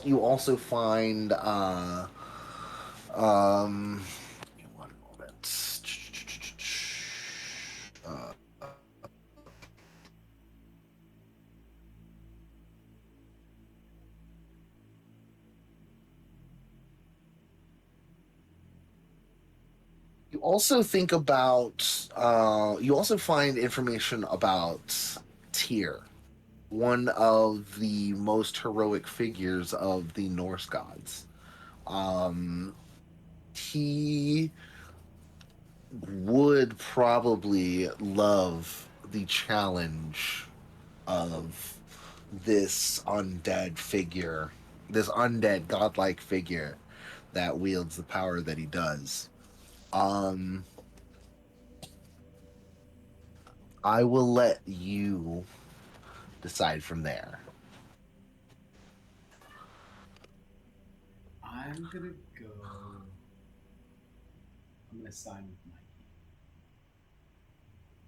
you also find give me one moment. You also think about you also find information about Tyr, one of the most heroic figures of the Norse gods. He would probably love the challenge of this undead figure, this undead godlike figure that wields the power that he does. I will let you decide from there. I'm gonna go. I'm gonna sign with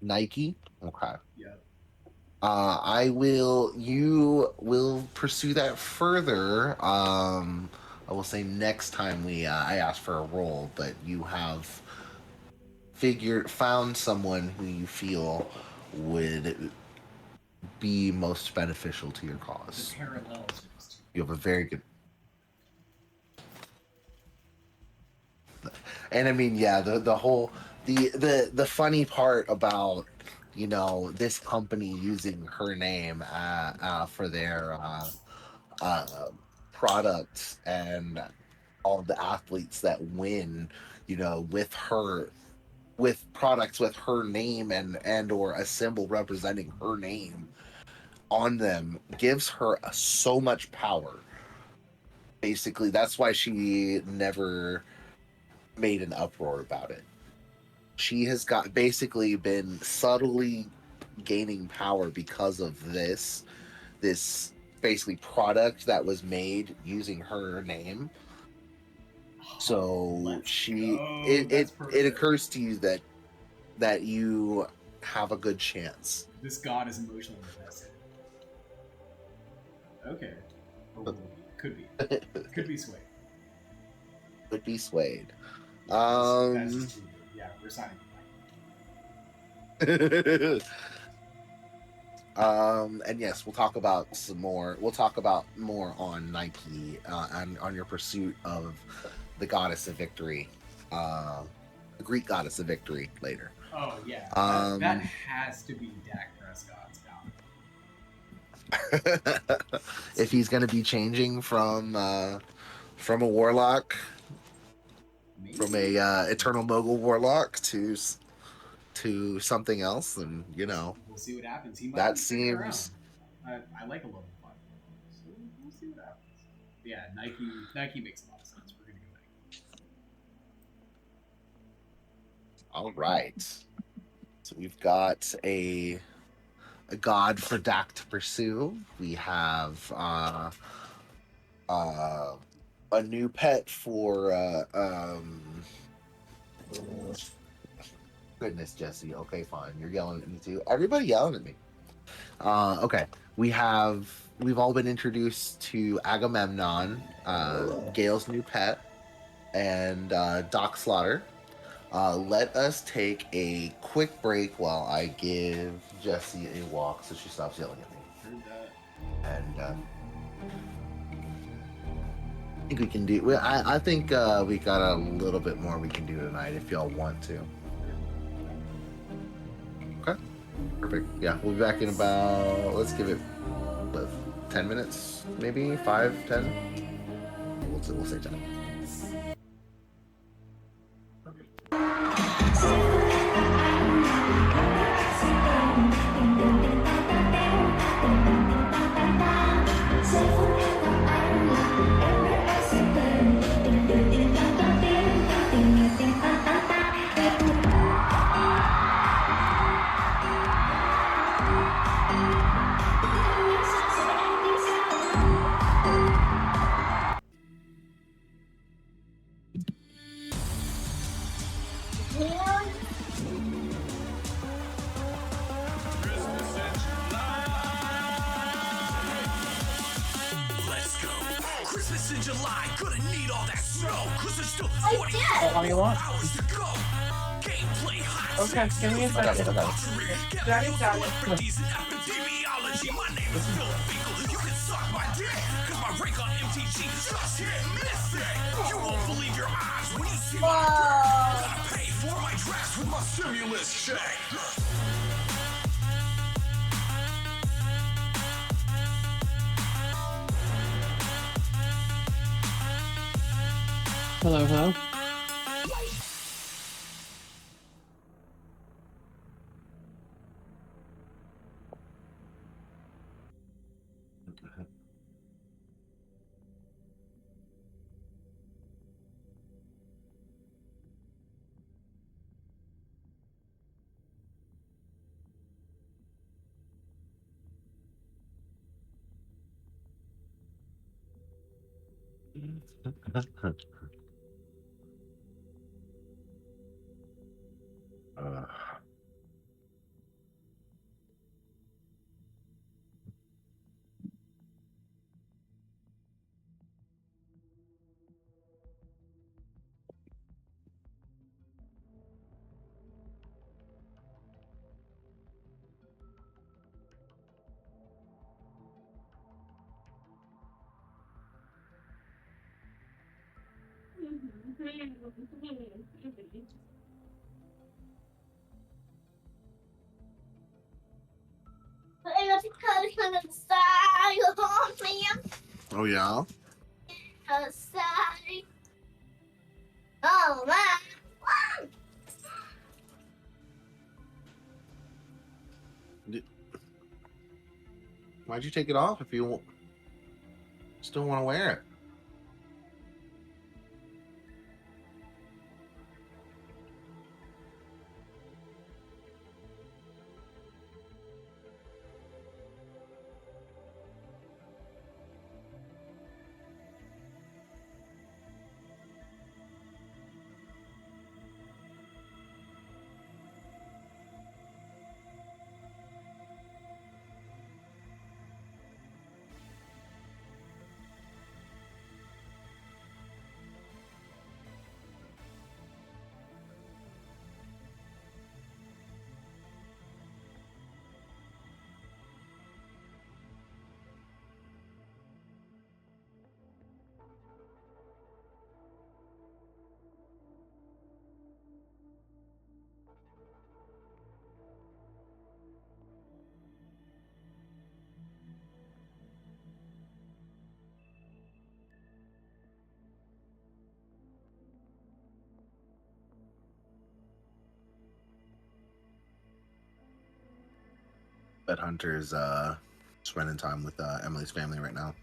Nike. Nike? Okay. Yep. You will pursue that further. I will say next time I ask for a roll, but you have found someone who you feel would be most beneficial to your The cause. parallels are just too. You have a very good. And I mean, yeah, the whole the funny part about this company using her name for their uh, products and all the athletes that win, with her with products with her name and or a symbol representing her name on them gives her so much power. Basically, that's why she never made an uproar about it. She has got basically been subtly gaining power because of this basically product that was made using her name. So Let's she go. it That's it, it perfect. occurs to you that you have a good chance. This god is emotionally invested. Okay. Or will be. Could be. Could be swayed. Could be swayed. That's just too good. Yeah, we're signing with And yes, we'll talk about some more. We'll talk about more on Nike and on your pursuit of the goddess of victory, the Greek goddess of victory later. Oh yeah. Um, That has to be Dak Prescott's god. if he's going to be changing from a warlock, Maybe. from a eternal mogul warlock to something else, then We'll see what happens. He might that be sticking around. seems I like a level 5. So we'll see what happens. Yeah, Nike makes a lot of sense. We're gonna go Nike. all right. So we've got a god for Dak to pursue. We have a new pet for goodness, Jesse. Okay, fine. You're yelling at me too. Everybody yelling at me. Okay. We've all been introduced to Agamemnon, Gale's new pet, and Doc Slaughter. Let us take a quick break while I give Jessie a walk so she stops yelling at me. Heard that. And I think we can do. I think we got a little bit more we can do tonight if y'all want to. Okay, perfect. Yeah, we'll be back in about. Let's give it 10 minutes, maybe 5, 10. We'll say 10. Let's go. Christmas in July, gonna need all that snow. Cause there's still I 24 did. How long you want? hours to go. Gameplay hot. Okay, give me a second. Daddy's got it. Epidemiology. My name is Phil Finkel. You can suck my dick. Cause my rank on MTG just hit missing. You won't believe your eyes when you see my dirt. Gotta pay for my drafts with my stimulus check. Hello, hello. Uh, oh yeah. Why'd you take it off if you still want to wear it? Bet Hunter's spending time with Emily's family right now.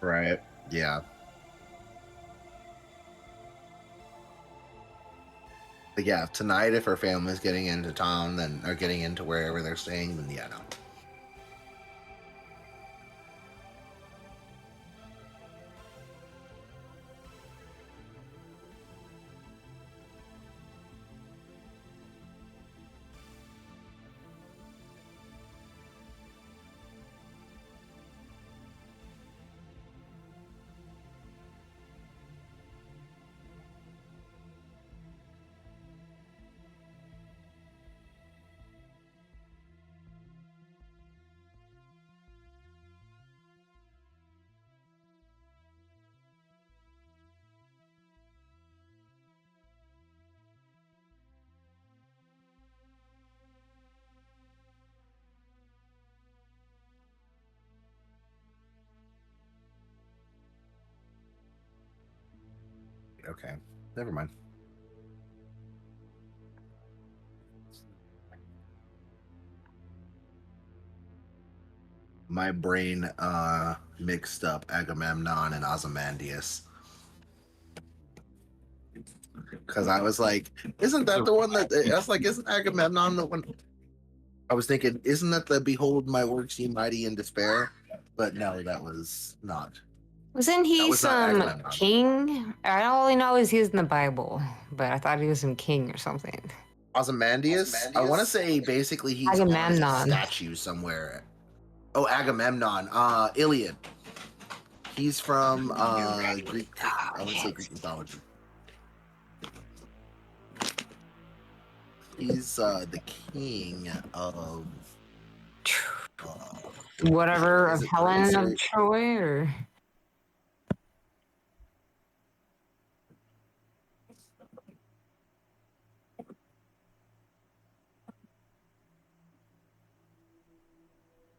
Right. Yeah. But yeah, tonight if her family's getting into town, then or getting into wherever they're staying, then yeah, no. Okay. Never mind. My brain mixed up Agamemnon and Ozymandias. Because I was like, isn't that the one that I was like, isn't Agamemnon the one? I was thinking, isn't that the behold my works ye mighty in despair? But no, that was not. Wasn't he was not some Agamemnon. king? I all I know is he's in the Bible, but I thought he was some king or something. Ozymandias? I want to say basically he's on a Agamemnon. statue somewhere. Oh, Agamemnon. Iliad. He's from Greek. I want to say Greek mythology. He's the king of Whatever is of it Helen Greece of or- Troy, or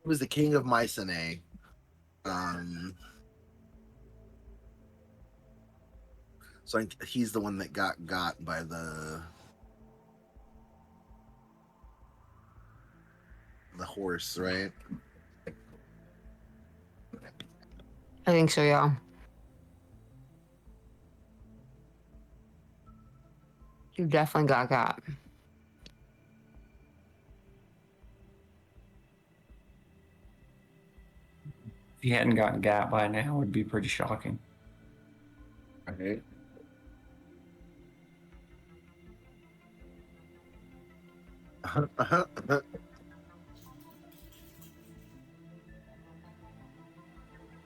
he was the king of Mycenae. So I think he's the one that got by the. the horse, right? I think so, yeah. You definitely got. If he hadn't gotten gat by now, it would be pretty shocking. Right.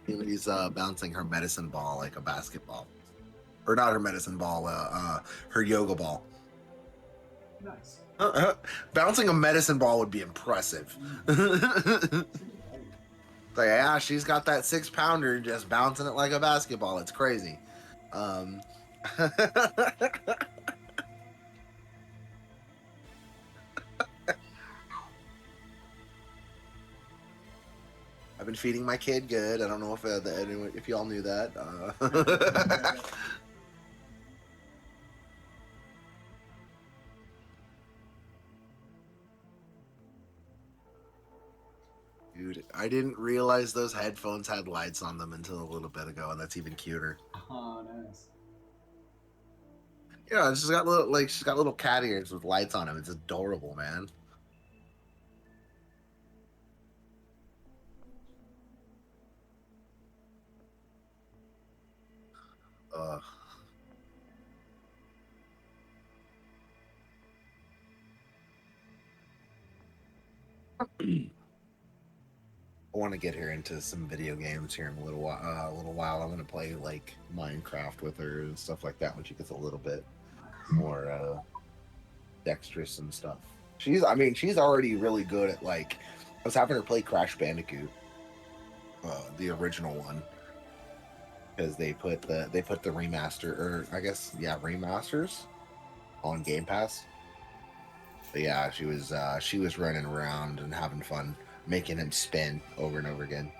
He's bouncing her medicine ball like a basketball, or not her medicine ball, her yoga ball. Nice. Bouncing a medicine ball would be impressive. Like, yeah, she's got that 6-pounder just bouncing it like a basketball. It's crazy. I've been feeding my kid good. I don't know if y'all knew that. Dude, I didn't realize those headphones had lights on them until a little bit ago, and that's even cuter. Oh, nice. Yeah, she's got little cat ears with lights on them. It's adorable, man. Ugh. I want to get her into some video games here in a little while. I'm gonna play like Minecraft with her and stuff like that when she gets a little bit more dexterous and stuff. She's already really good at, like, I was having her play Crash Bandicoot, the original one, because they put the remaster, or I guess remasters on Game Pass. But yeah, she was running around and having fun making him spin over and over again.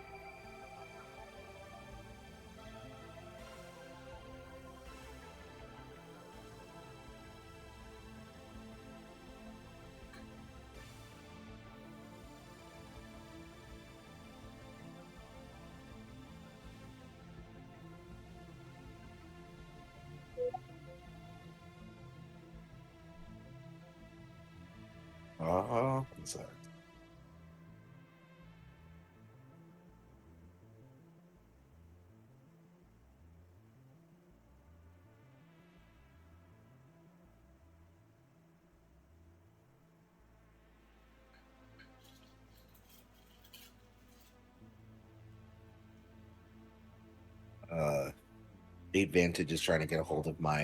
What's that? Date Vantage is trying to get a hold of my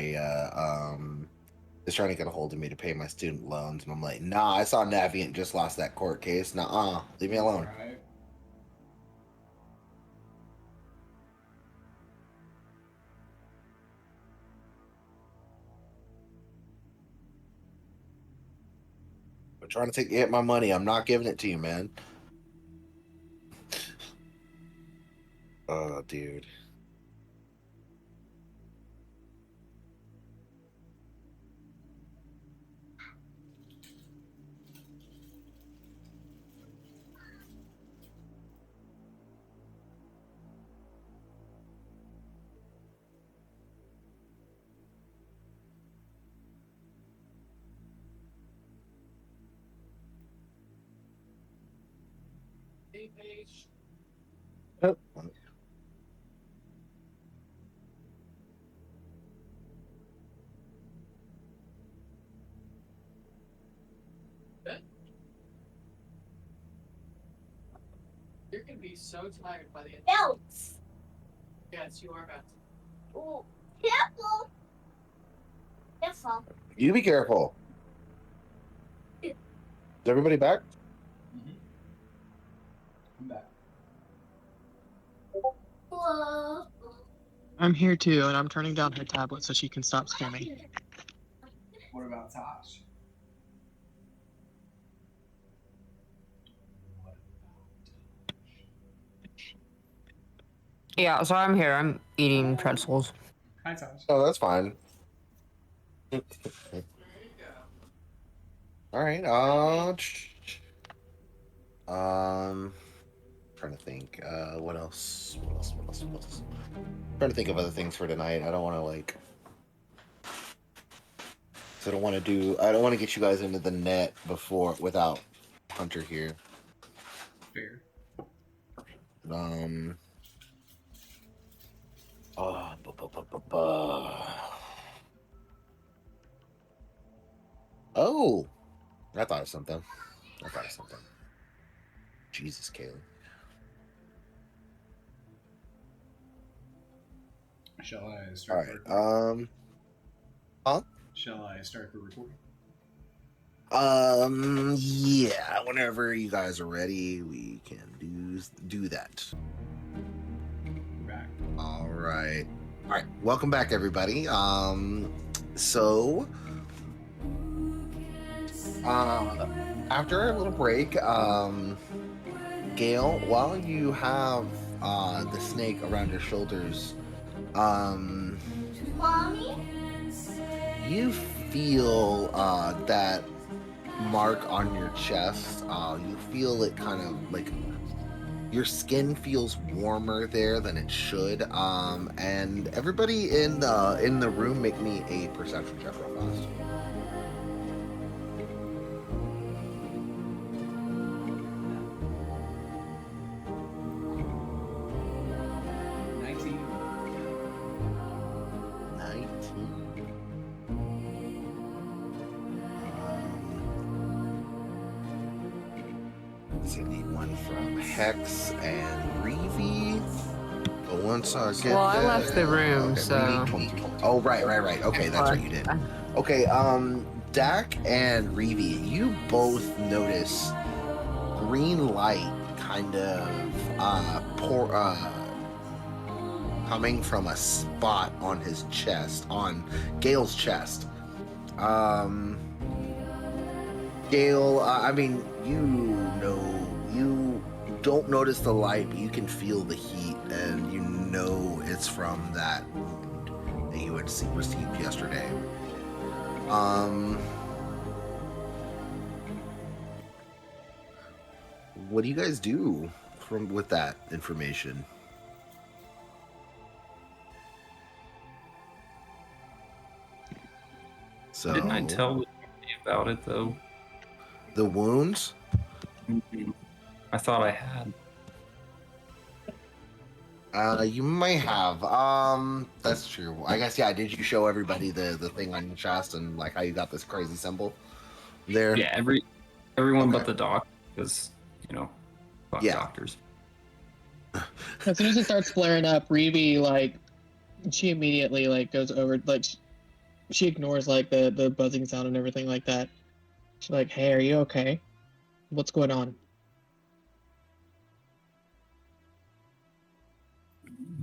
is trying to get a hold of me to pay my student loans, and I'm like, nah, I saw Navient just lost that court case. Nuh-uh, leave me alone. Right. I'm trying to get my money. I'm not giving it to you, man. Oh, dude. Oh. You're gonna be so tired by the end. Belts. Yes, you are about to. Oh, careful. Careful. You be careful. Is everybody back? Mm-hmm. I'm back. Whoa. I'm here too, and I'm turning down her tablet so she can stop spamming. What about Tosh? Yeah, so I'm here. I'm eating pretzels. Hi, Tosh. Oh, that's fine. All right. Trying to think. What else? Trying to think of other things for tonight. I don't want to like. So I don't want to do. I don't want to get you guys into the net without Hunter here. Fair. Oh, oh, I thought of something. Jesus, Kaylee. Shall I All start? right. Shall I start the recording? Yeah. Whenever you guys are ready, we can do that. We're back. All right. Welcome back, everybody. So, after a little break, Gail, while you have the snake around your shoulders, Mommy? you feel that mark on your chest. You feel it kind of like your skin feels warmer there than it should. And everybody in the room, make me a perception check real fast. So you need one from Hex and Reeve. But once I get Well, I that- left the room, okay, so- Reeve, 20. Oh, right. Okay, that's right, you did. Okay, Dak and Reeve, you both notice green light kind of coming from a spot on his chest, on Gale's chest. Gale, I mean, you don't notice the light, but you can feel the heat, and you know it's from that wound that you had received yesterday. What do you guys do with that information? So Didn't I tell you about it though? the wounds? I thought I had. You may have. That's true. I guess, yeah. Did you show everybody the thing on your chest and like how you got this crazy symbol there? Yeah, everyone Okay. but the doc, because fuck Yeah. doctors. As soon as it starts flaring up, Reeve like she immediately like goes over like she ignores like the buzzing sound and everything like that. She's like, "Hey, are you okay? What's going on?"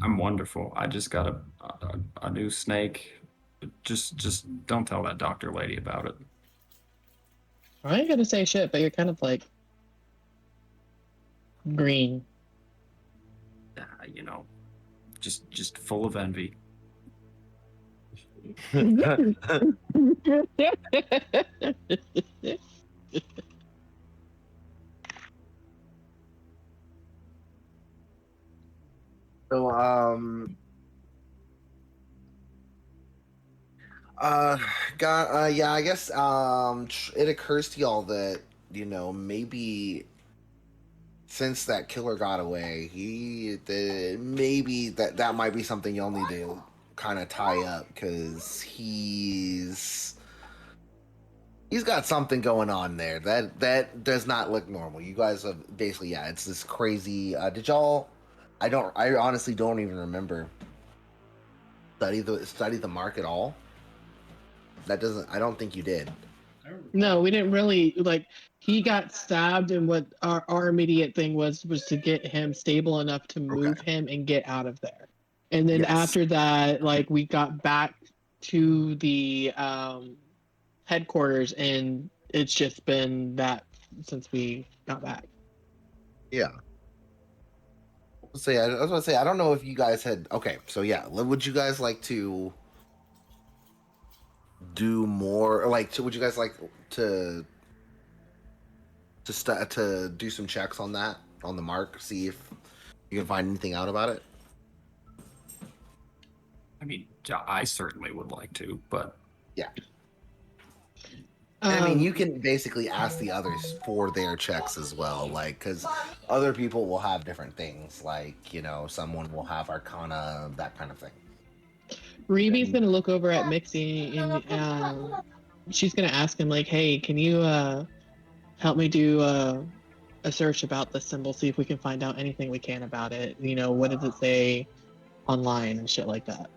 I'm wonderful. I just got a new snake. Just don't tell that doctor lady about it. I ain't gonna say shit, but you're kind of like green. Just full of envy. So, yeah, I guess, it occurs to y'all that, maybe since that killer got away, maybe that might be something y'all need to kind of tie up, because he's got something going on there that does not look normal. You guys have basically, yeah, it's this crazy, did y'all, I honestly don't even remember study the mark at all. I don't think you did. No, we didn't really like. He got stabbed, and what our immediate thing was to get him stable enough to move him and get out of there. And then Yes. after that, like we got back to the headquarters, and it's just been that since we got back. Yeah. I was gonna say, I don't know if you guys had. Okay, so yeah, would you guys like to do more? Like, would you guys like to to do some checks on that, on the mark, see if you can find anything out about it? I mean, I certainly would like to, but Yeah. I mean, Um, you can basically ask the others for their checks as well, like, because other people will have different things, like, you know, someone will have Arcana, that kind of thing. Reeby's gonna look over at Mixie and she's gonna ask him like, "Hey, can you help me do a search about the symbol? See if we can find out anything we can about it. You know, what does it say online and shit like that."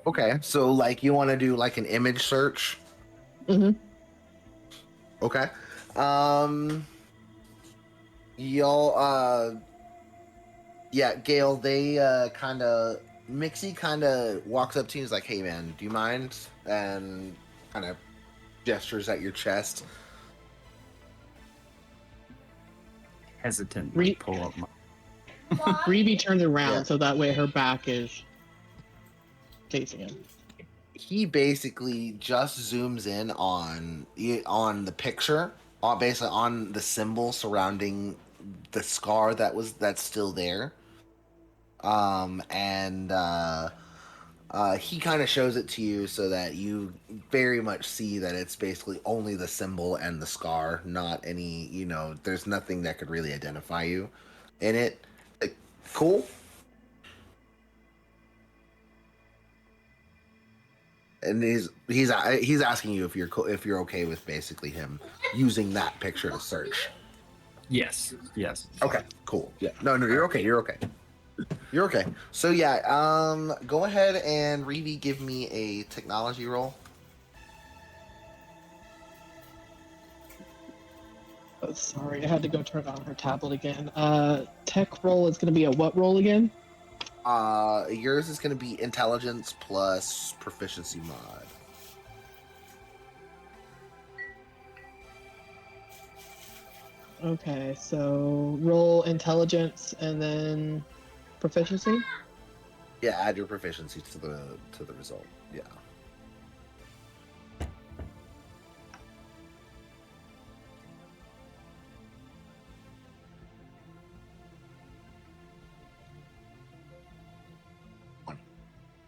Okay, so, like, you want to do, like, an image search? Mm-hmm. Okay. Y'all, yeah, Gail, they, Mixie kind of walks up to you and is like, hey, man, do you mind? And kind of gestures at your chest. hesitantly pull up my. Reeby turns around Yeah. so that way her back is facing him. He basically just zooms in on the picture, basically on the symbol surrounding the scar that's still there. And he kind of shows it to you so that you very much see that it's basically only the symbol and the scar, not any, you know, there's nothing that could really identify you in it. Like, cool. And he's asking you if you're okay with basically him using that picture to search. Yes. Okay, cool. Yeah. No, you're okay. You're okay. You're okay. So yeah, go ahead and Reeve, give me a technology roll. Oh, sorry, I had to go turn on her tablet again. Tech roll is gonna be a what roll again? Yours is going to be intelligence plus proficiency mod. Okay, so roll intelligence and then proficiency. Yeah, add your proficiency to the result. Yeah.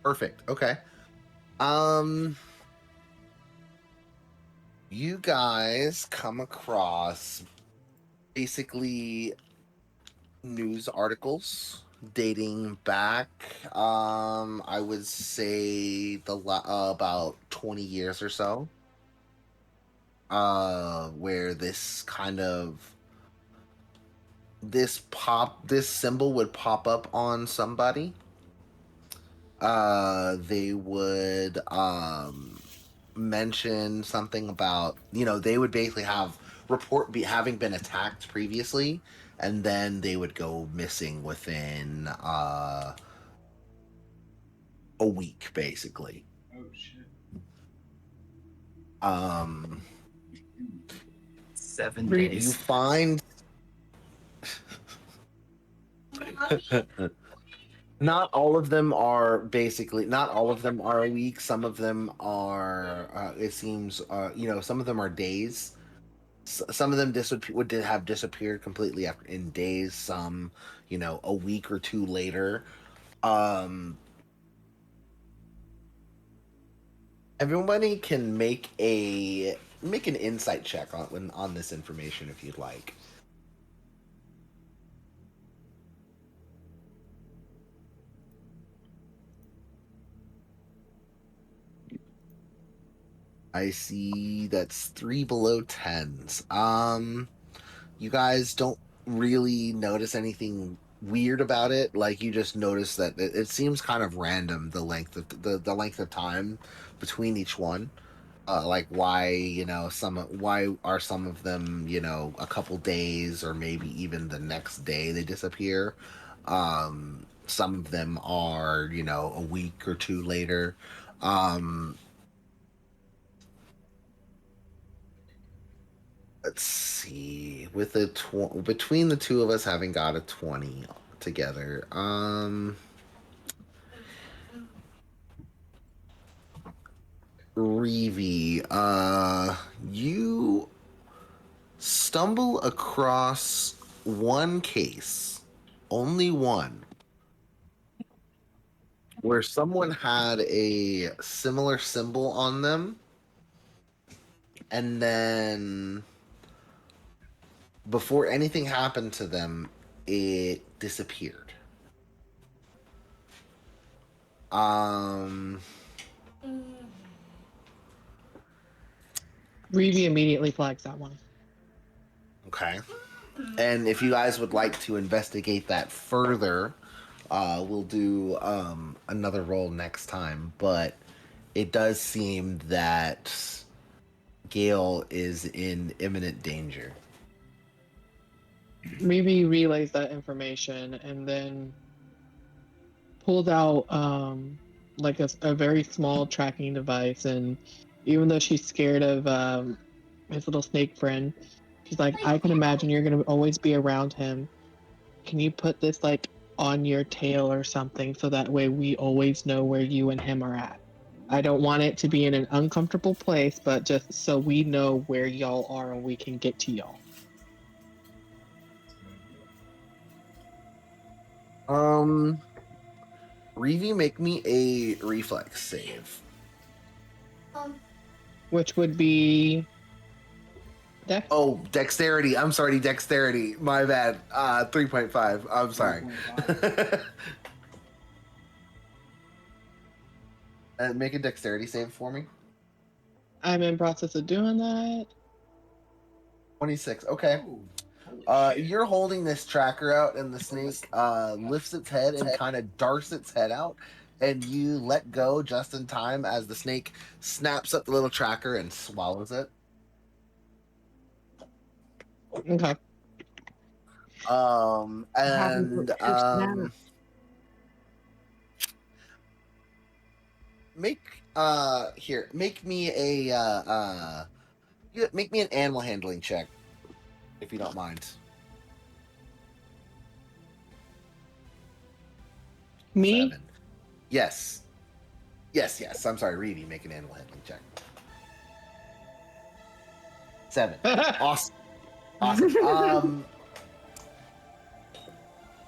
Perfect. Okay. You guys come across basically news articles dating back, I would say about 20 years or so, where this symbol would pop up on somebody. They would mention something about, you know, they would basically having been attacked previously, and then they would go missing within a week, basically. Oh shit. 7 You days. find not all of them are a week. Some of them are, it seems, you know, some of them are days. Some of them would have disappeared completely in days. Some, you know, a week or two later. Everybody can make an insight check on this information if you'd like. I see that's 3 below 10s. You guys don't really notice anything weird about it. Like, you just notice that it seems kind of random, the length of the length of time between each one. Like, why, you know, why are some of them, you know, a couple days or maybe even the next day they disappear. Some of them are, you know, a week or two later. Let's see. With between the two of us having got a 20 together, Reeve, you stumble across one case, only one, where someone had a similar symbol on them, and then before anything happened to them, it disappeared. Reevy immediately flags that one. Okay. And if you guys would like to investigate that further, we'll do another roll next time. But it does seem that Gale is in imminent danger. Reevy relays that information and then pulls out like a very small tracking device. And even though she's scared of his little snake friend, she's like, I can imagine you're gonna always be around him. Can you put this like on your tail or something so that way we always know where you and him are at? I don't want it to be in an uncomfortable place, but just so we know where y'all are and we can get to y'all. Reevy, make me a reflex save. Which would be Dex? Oh, dexterity. I'm sorry, dexterity. My bad. 3.5. I'm sorry. Make a dexterity save for me. I'm in process of doing that. 26. Okay. You're holding this tracker out, and the snake lifts its head and kind of darts its head out, and you let go just in time as the snake snaps up the little tracker and swallows it. Okay. Make me an animal handling check, if you don't mind. Me? 7. Yes. I'm sorry, Reedy, make an animal handling check. 7. Awesome.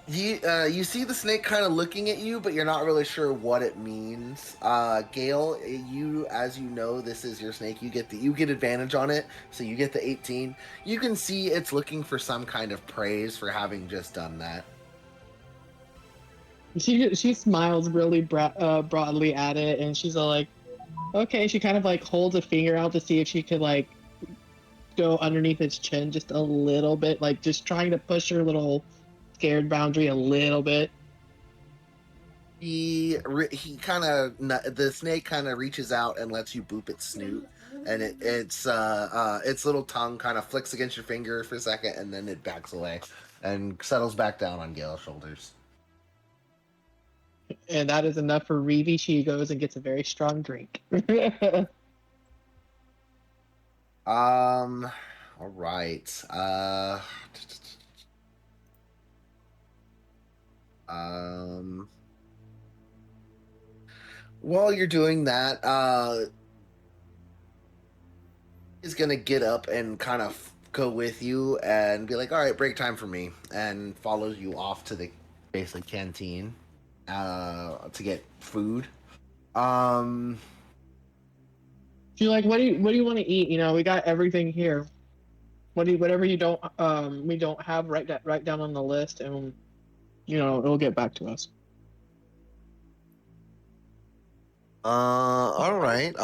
You see the snake kind of looking at you, but you're not really sure what it means. Gale, as you know, this is your snake. You get advantage on it, so you get the 18. You can see it's looking for some kind of praise for having just done that. She smiles really broadly at it, and she's all like, okay. She kind of like holds a finger out to see if she could like go underneath its chin just a little bit, like just trying to push her little scared boundary a little bit. The snake kind of reaches out and lets you boop its snoot, and its little tongue kind of flicks against your finger for a second, and then it backs away and settles back down on Gale's shoulders. And that is enough for Reevy. She goes and gets a very strong drink. All right. While you're doing that, he's gonna get up and kind of go with you and be like, all right, break time for me, and follows you off to the basically canteen to get food. She's like, what do you want to eat? You know, we got everything here. Whatever you don't we don't have, write down on the list, and you know it'll get back to us. All right.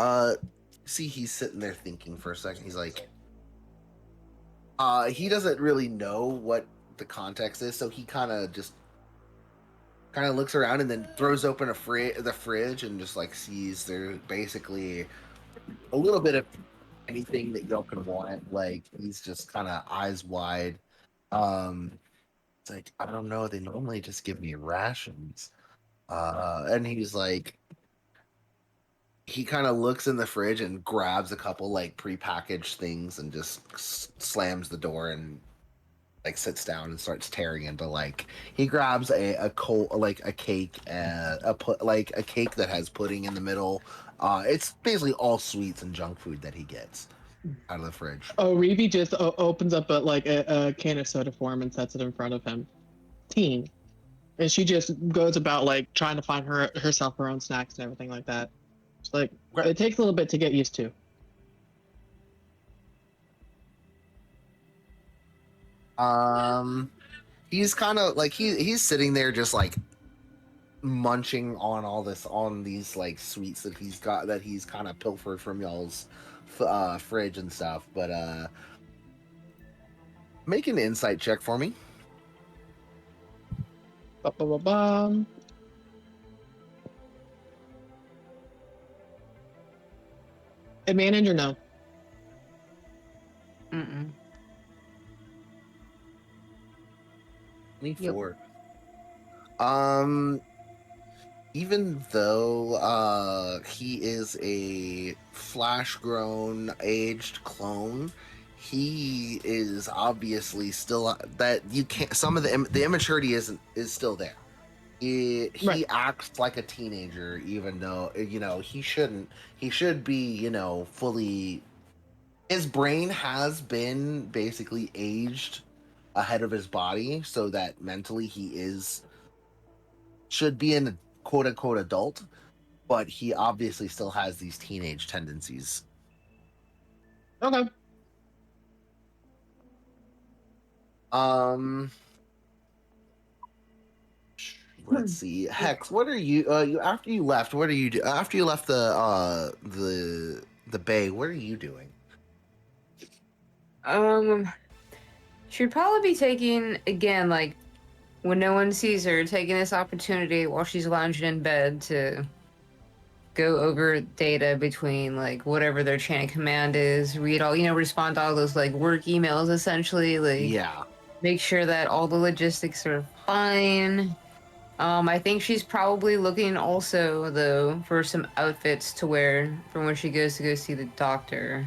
See, he's sitting there thinking for a second. He's like, he doesn't really know what the context is, so he kind of looks around and then throws open the fridge and just like sees there basically a little bit of anything that y'all could want. Like, he's just kind of eyes wide. It's like, I don't know, they normally just give me rations. And he's like, he kind of looks in the fridge and grabs a couple like prepackaged things and just slams the door and like sits down and starts tearing into like, he grabs a cake that has pudding in the middle. It's basically all sweets and junk food that he gets. out of the fridge. Oh, Reeve just opens up a can of soda for him and sets it in front of him. Teen. And she just goes about like trying to find herself her own snacks and everything like that. It's like Okay. it takes a little bit to get used to. He's kind of like he's sitting there just like munching on these like sweets that he's kind of pilfered from y'all's fridge and stuff. But make an insight check for me. Ba-ba-ba-bum. Advantage or no? Mm-mm. 24. Even though he is a flash-grown, aged clone, he is obviously still that you can't. Some of the immaturity is still there. He Right. acts like a teenager, even though he shouldn't. He should be fully. His brain has been basically aged ahead of his body, so that mentally he should be a quote unquote adult, but he obviously still has these teenage tendencies. Okay. Let's see. Hex, what are you after you left, what are you do after you left the bay, what are you doing? She'd probably be taking, again, like, when no one sees her, taking this opportunity while she's lounging in bed to go over data between, like, whatever their chain of command is, read all, respond to all those, like, work emails, essentially, like, Yeah. make sure that all the logistics are fine. I think she's probably looking also, though, for some outfits to wear for when she goes to go see the doctor.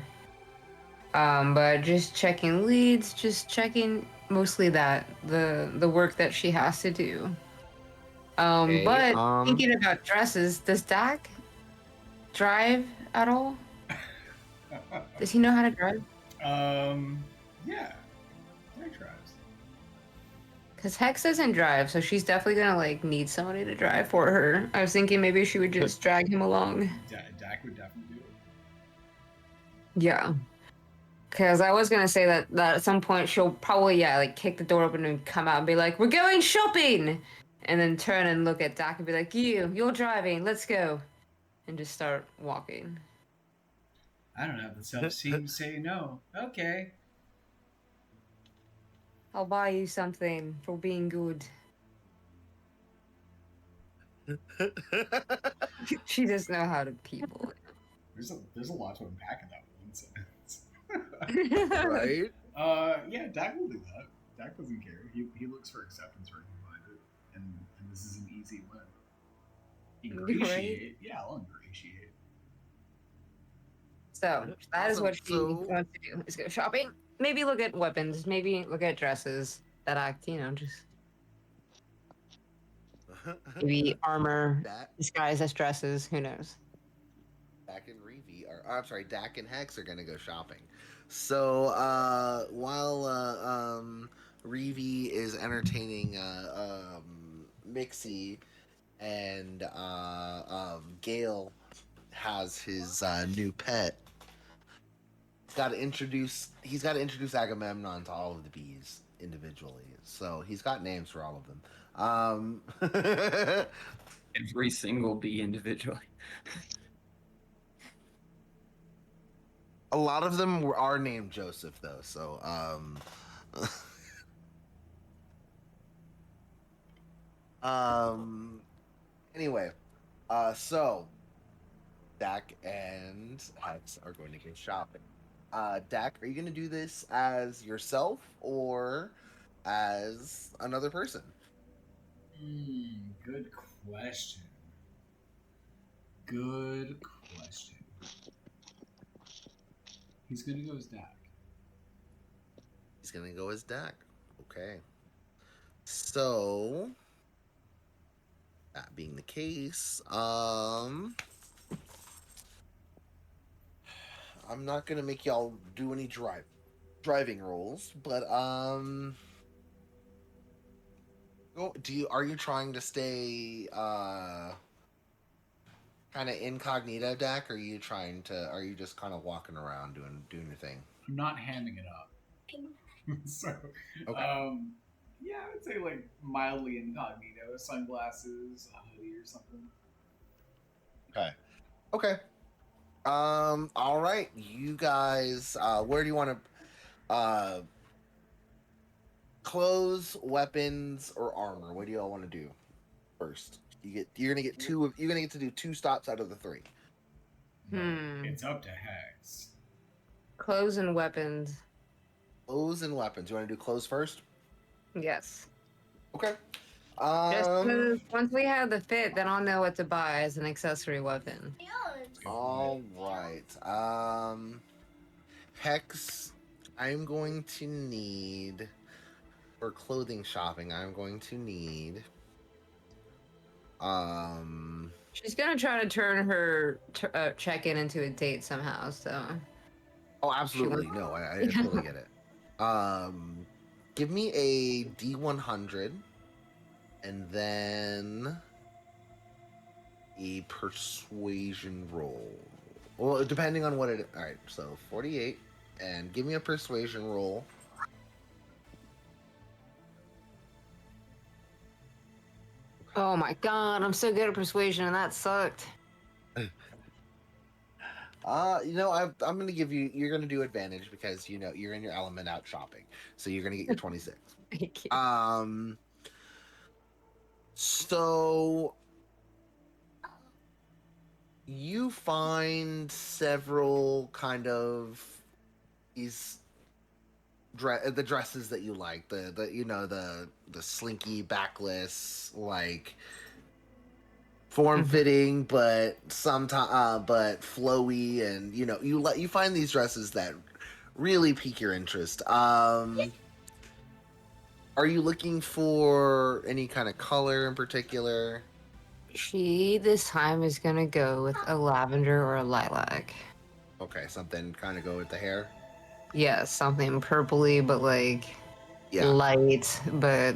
But just checking leads, just checking mostly the work that she has to do. Okay, But thinking about dresses, does Dak drive at all? Does he know how to drive? Yeah. That drives. Because Hex doesn't drive, so she's definitely gonna like need somebody to drive for her. I was thinking maybe she would just drag him along. Dak would definitely do it. Yeah. Because I was gonna say that at some point she'll probably like kick the door open and come out and be like, "We're going shopping," and then turn and look at Dak and be like, "You're driving. Let's go," and just start walking. I don't have the self-esteem to say no. Okay. I'll buy you something for being good. She doesn't know how to people. There's a lot to unpack in that one sentence. Right? Yeah, Dak will do that. Dak doesn't care. He looks for acceptance where he can find it, and this is an easy win. Ingratiate, Right? yeah, I'll ingratiate. So that is what she So- wants to do: is go shopping. Maybe look at weapons. Maybe look at dresses that act, just maybe armor Dak disguised as dresses. Who knows? and Reeve I'm sorry, Dak and Hex are gonna go shopping. So while Reeve is entertaining Mixie and Gale has his new pet, he's got to introduce Agamemnon to all of the bees individually. So he's got names for all of them. Every single bee individually. A lot of them are named Joseph, though. So, anyway, so Dak and Hex are going to go shopping. Dak, are you going to do this as yourself or as another person? Good question. Good question. He's gonna go as Dak. He's going to go as Dak. Okay. So, that being the case, I'm not gonna make y'all do any driving rolls, but are you trying to stay kind of incognito, Dak, or are you just kind of walking around doing your thing? I'm not hamming it up. So, Okay. yeah, I would say like mildly incognito, sunglasses, a hoodie or something. Okay. All right, you guys. Where do you want to? Clothes, weapons, or armor? What do y'all want to do first? You're gonna get you're gonna get to do 2 stops out of the 3. It's up to Hags. Clothes and weapons. Clothes and weapons. You want to do clothes first? Yes. Okay. Just 'cause once we have the fit, then I'll know what to buy as an accessory weapon. All right. Hex, I'm going to need for clothing shopping. I'm going to need. She's gonna try to turn her check-in into a date somehow. So. Oh, absolutely. No, I totally get it. Give me a D100, and then a persuasion roll. Well, depending on what it. All right, so 48, and give me a persuasion roll. Oh my god, I'm so good at persuasion, and that sucked. I'm gonna give you. You're gonna do advantage because you're in your element out shopping, so you're gonna get your 26. Thank you. So you find several kind of these the dresses that you like, the slinky backless, like form fitting, but sometimes but flowy, and you find these dresses that really pique your interest. Are you looking for any kind of color in particular? She this time is gonna go with a lavender or a lilac. Okay, something kind of go with the hair. Yeah, something purpley, but like Yeah. light. But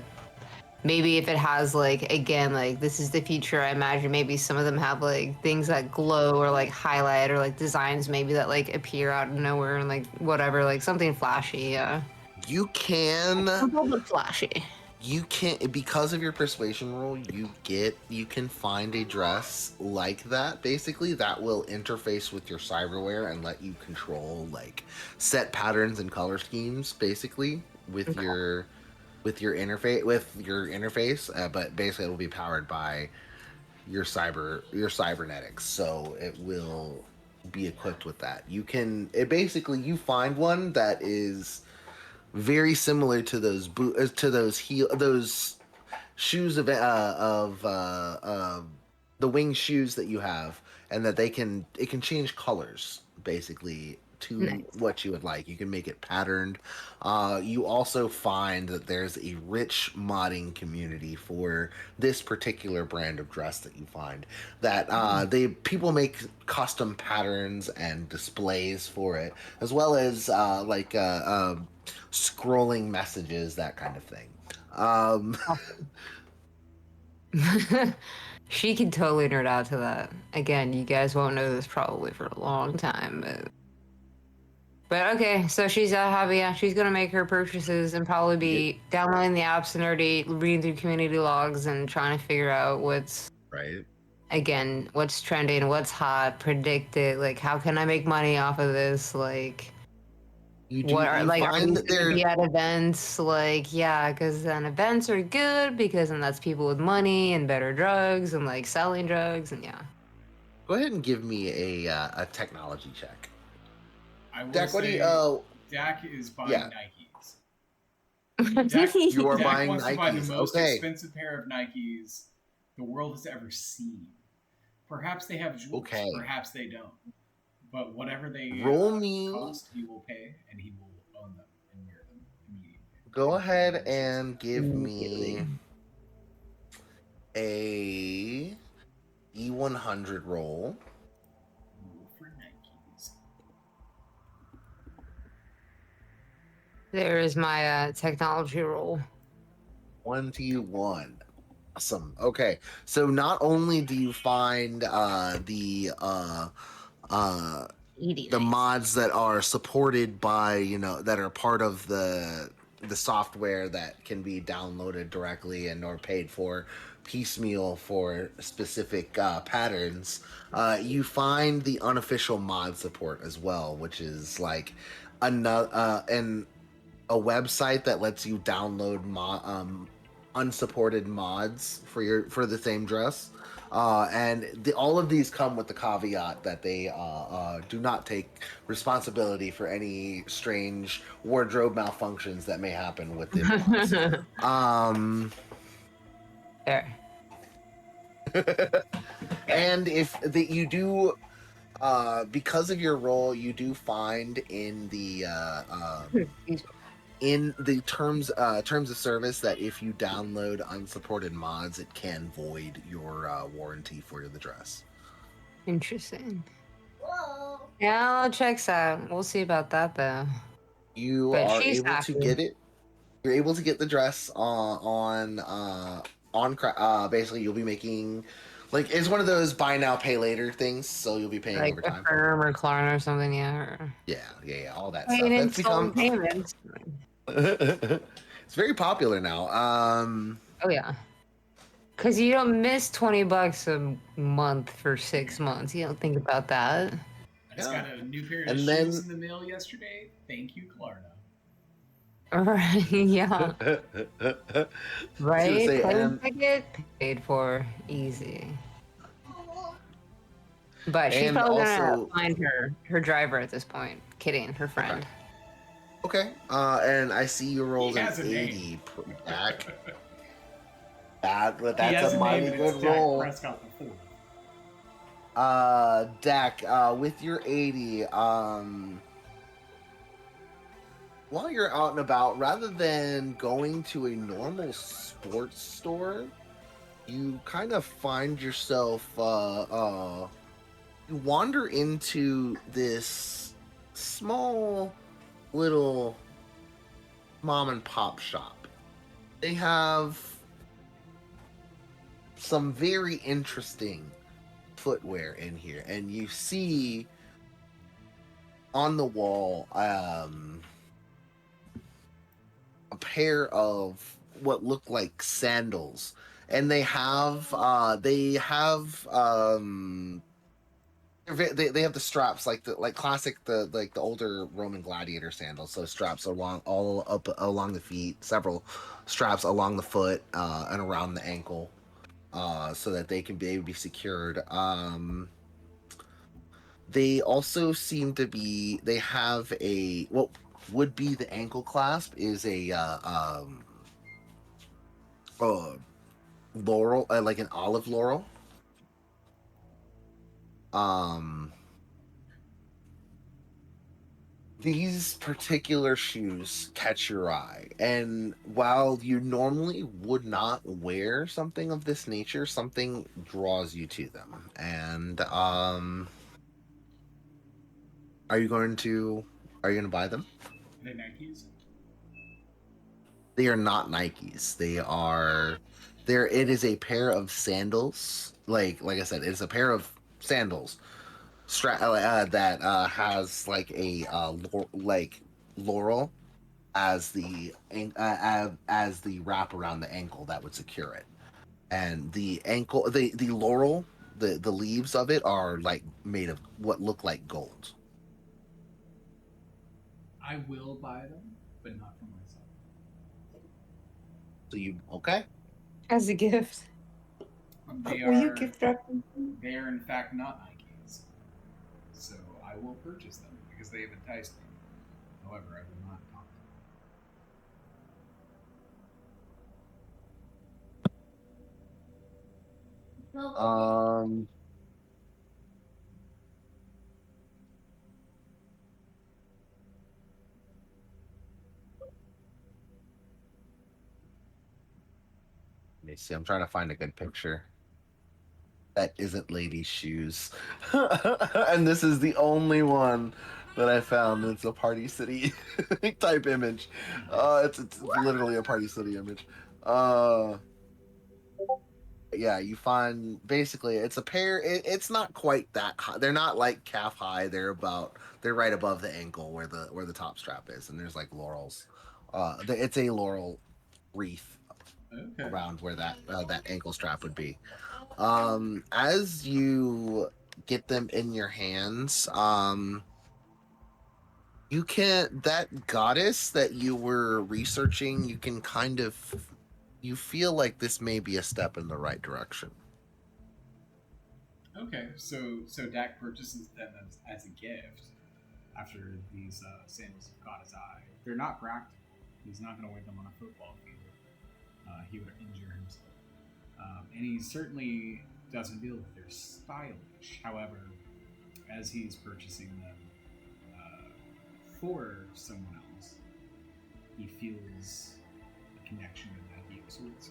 maybe if it has like again, like this is the future. I imagine maybe some of them have like things that glow or like highlight or like designs maybe that like appear out of nowhere and like whatever, like something flashy. Yeah. You can. Simple but flashy. You can, because of your persuasion roll, you can find a dress like that, basically, that will interface with your cyberware and let you control like set patterns and color schemes, basically, with your interface, but basically it'll be powered by your cybernetics, so it will be equipped with that. You find one that is very similar to those those shoes of the wing shoes that you have, and that it can change colors basically to what you would like. You can make it patterned. You also find that there's a rich modding community for this particular brand of dress that you find. That people make custom patterns and displays for it, as well as scrolling messages, that kind of thing. She can totally nerd out to that. Again, you guys won't know this probably for a long time, but okay. So she's happy. Yeah, she's gonna make her purchases and probably be downloading the apps and already reading through community logs and trying to figure out what's right. Again, what's trending, what's hot, predict it. Like, how can I make money off of this? Like. Are these gonna be at events? Like, yeah, because then events are good because then that's people with money and better drugs and like selling drugs and yeah. Go ahead and give me a technology check. I will Dak, say, what do you? Dak is buying yeah. Nikes. Dak, You are Dak buying wants Nikes. to buy the most Okay. expensive pair of Nikes the world has ever seen. Perhaps they have jewels. Okay. Perhaps they don't. But whatever they cost, he will pay, and he will own them and wear them immediately. Go ahead and give me a E100 roll. For Nikes. There is my technology roll. 21. Awesome. Okay. So not only do you find the mods that are supported by, that are part of the software that can be downloaded directly and or paid for piecemeal for specific patterns, you find the unofficial mod support as well, which is like another a website that lets you download unsupported mods for the same dress. And all of these come with the caveat that they do not take responsibility for any strange wardrobe malfunctions that may happen with the mods. There. And if you do, because of your role, you do find in the terms of service that if you download unsupported mods, it can void your warranty for the dress. Interesting. Whoa. Yeah, I'll check out. We'll see about that though. You But are she's able happy. to get it. You're able to get the dress basically you'll be making, like, it's one of those buy now pay later things, so you'll be paying Like over time. Affirm or Klarna or something, yeah. Or... Yeah, all that Paying stuff. in That's become payments. it's very popular now. Oh yeah. Cause you don't miss $20 a month for 6 months. You don't think about that. I just got a new pair of And shoes then- in the mail yesterday. Thank you, Klarna. Right? Yeah. Right? say, Plane and- ticket paid for, easy. But she's And probably also- gonna find her driver at this point. Kidding, her friend. Okay. And I see you rolled He an has a name. 80 back. That's He has a a mighty name, and it's good Dak roll. Prescott the fourth. Dak, with your 80, while you're out and about, rather than going to a normal sports store, you kind of find yourself, you wander into this small little mom and pop shop. They have some very interesting footwear in here, and you see on the wall a pair of what look like sandals, and they have they have the straps like classic the older Roman gladiator sandals, so straps all up along the feet, several straps along the foot and around the ankle, so that they can be secured. They also seem to be, they have a, what would be the ankle clasp is a laurel, like an olive laurel. These particular shoes catch your eye, and while you normally would not wear something of this nature, something draws you to them. And are you going to buy them? Are they Nikes? They are not Nikes. It is a pair of sandals. Like I said, it's a pair of sandals that has like a laurel as the wrap around the ankle that would secure it. And the ankle, the laurel, the leaves of it are like made of what look like gold. I will buy them, but not for myself. So you okay? As a gift. They Will you are, gift wrap them? they are in fact not Nikes. So I will purchase them because they have enticed me. However, I will not comment. Let me see. I'm trying to find a good picture that isn't ladies' shoes, and this is the only one that I found. It's a Party City type image. It's literally a Party City image. Yeah, you find basically it's a pair. It's not quite that high. They're not like calf high. They're right above the ankle where the top strap is, and there's like laurels. It's a laurel wreath Okay. around where that ankle strap would be. As you get them in your hands, you can that goddess that you were researching. You can kind of you feel like this may be a step in the right direction. Okay, so Dak purchases them as a gift after these sandals have caught his eye. They're not practical. He's not going to wear them on a football field. He would injure himself. And he certainly doesn't feel that they're stylish. However, as he's purchasing them for someone else, he feels a connection and idea of sorts.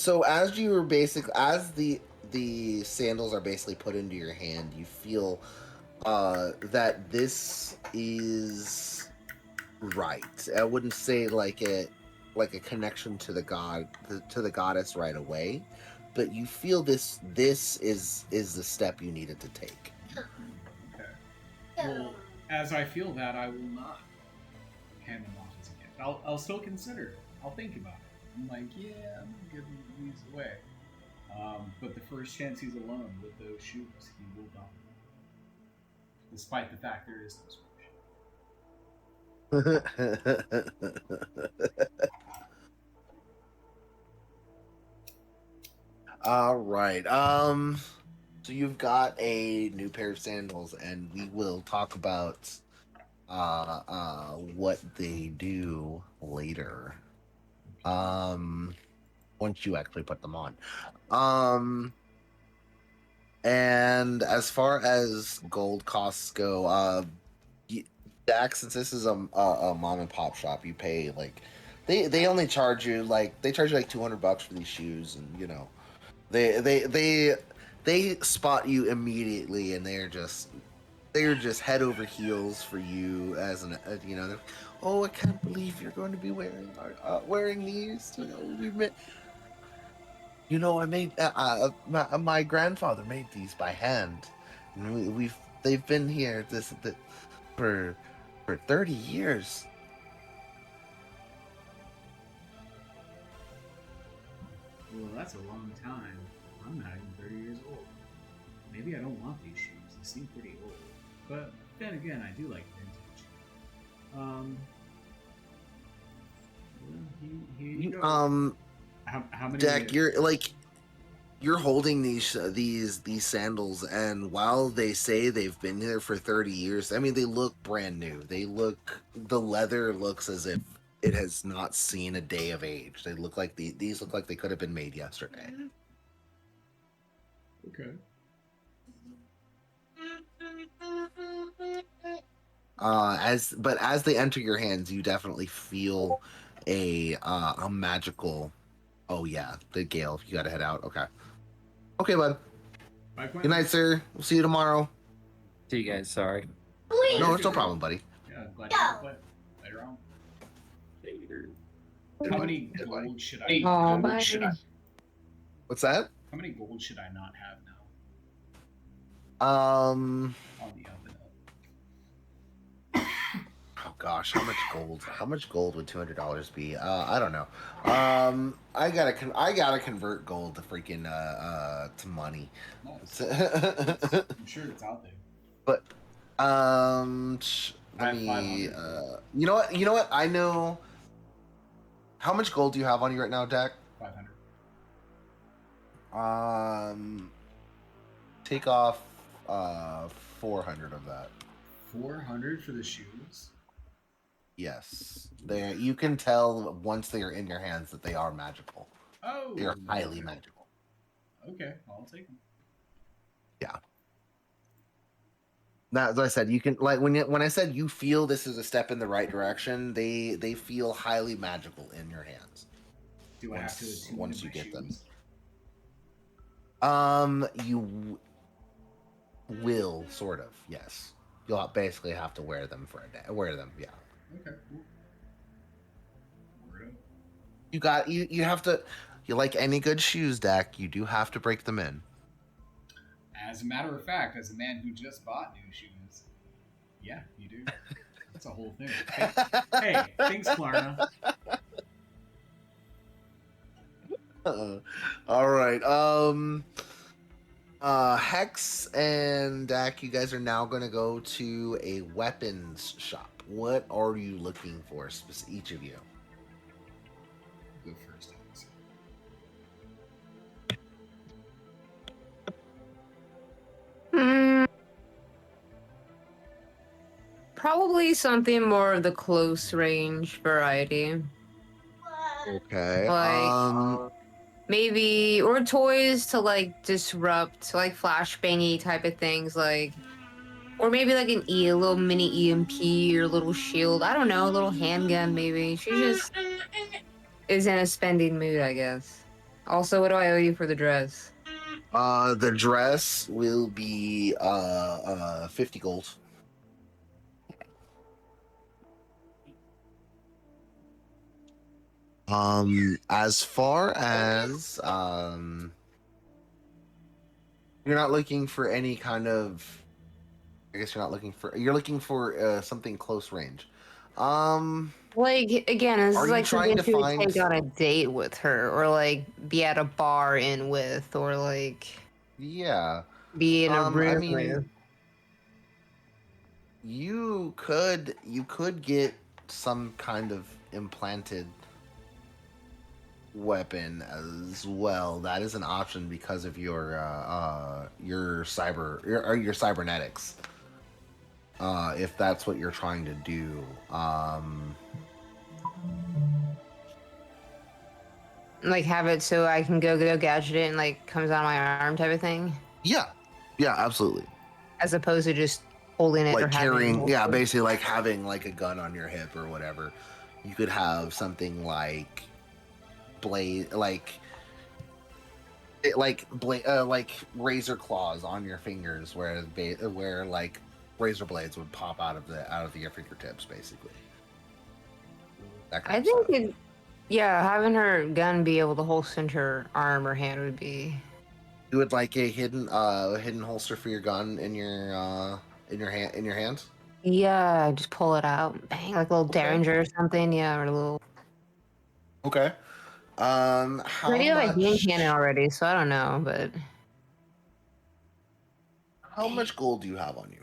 So as you were as the sandals are basically put into your hand, you feel that this is right. I wouldn't say like a connection to the goddess right away, but you feel this is the step you needed to take. Okay. Well, as I feel that, I will not hand them off as a gift. I'll still consider it. I'll think about it. I'm like, yeah, I'm gonna give these away. But the first chance he's alone with those shoes, he will buy them. Despite the fact there is no switch. All right. So you've got a new pair of sandals, and we will talk about what they do later. Once you actually put them on. And as far as gold costs go, Dak, since this is a mom and pop shop, you pay like they only charge you like $200 for these shoes, and you know they spot you immediately, and they're just head over heels for you as an you know. Oh, I can't believe you're going to be wearing these. You know, I made my grandfather made these by hand. And they've been here for 30 years. Well, that's a long time. I'm not even 30 years old. Maybe I don't want these shoes. They seem pretty old. But then again, I do like vintage. Here you go. How many? Dak, you're holding these sandals, and while they say they've been here for 30 years, I mean, they look brand new. The leather looks as if it has not seen a day of age. They look like these look like they could have been made yesterday. Okay. As they enter your hands, you definitely feel a magical. Oh yeah, the Gale. You gotta head out. Okay, bud. Bye, Good night, sir. We'll see you tomorrow. See you guys. Sorry. No, it's no problem, buddy. Yeah, glad you can play later on. How many gold should I? Oh, bye. What's that? How many gold should I not have now? Um. On the up and up. Oh gosh, how much gold would $200 be? I don't know. I gotta convert gold to freaking to money. Nice. I'm sure it's out there. But let me. You know what? I know. How much gold do you have on you right now, Dak? 500. Take off 400 of that. 400 for the shoes. Yes, you can tell once they are in your hands that they are magical. Oh, they are highly magical. Okay, I'll take them. Yeah. Now, as I said, you can when I said you feel this is a step in the right direction, they feel highly magical in your hands. Do I have to attune once you my get shoes? them? will sort of, yes. You'll basically have to wear them for a day. Wear them, yeah. Okay, cool. Word up. You have to. You like any good shoes, Dak. You do have to break them in. As a matter of fact, as a man who just bought new shoes, yeah, you do. That's a whole thing. Hey, thanks, Klarna. All right. Hex and Dak, you guys are now going to go to a weapons shop. What are you looking for, each of you? Go first, Alex. Probably something more of the close range variety. Okay. Like maybe or toys to like disrupt like flashbangy type of things, like or maybe like a little mini EMP or little shield. I don't know, a little handgun maybe. She just is in a spending mood, I guess. Also, what do I owe you for the dress? The dress will be 50 gold. As far as you're not looking for any kind of, I guess you're looking for something close range. Like again, this Are is you like trying something to she would find- take on a date with her, or like be at a bar in with, or like Yeah. be in a room I mean, with. you could get some kind of implanted weapon as well. That is an option because of your cybernetics. If that's what you're trying to do. Like have it so I can go gadget it and like comes on my arm type of thing, Yeah, absolutely. as opposed to just holding it or Like having it carrying, holstered. basically like having like a gun on your hip or whatever. You could have something like like razor claws on your fingers, where like razor blades would pop out of your fingertips, basically. That kind I of think stuff. it, yeah, having her gun be able to holster her arm or hand would be. You would like a hidden holster for your gun in your hand. Yeah, just pull it out, bang, like a little Okay. derringer or something. Yeah, or a little. Okay. How I do have a hand much? cannon already, so I don't know, but How much gold do you have on you?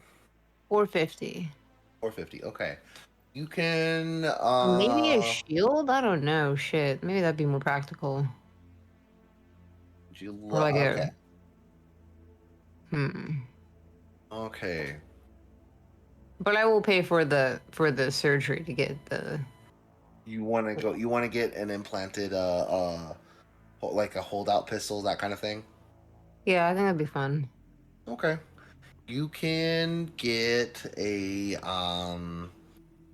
450. 450. Okay. You can Maybe a shield. I don't know. Shit, maybe that'd be more practical. Or like okay. Okay. But I will pay for the surgery to get the. You want to get an implanted like a holdout pistol, that kind of thing? Yeah, I think that'd be fun. Okay. You can get a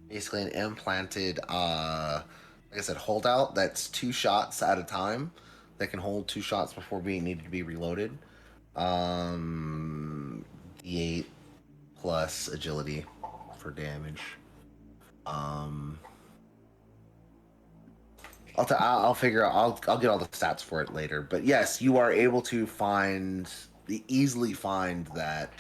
basically an implanted like I said, holdout that's 2 shots at a time, that can hold 2 shots before being needed to be reloaded. D8 plus agility for damage. I'll figure out. I'll get all the stats for it later. But yes, you are able to easily find that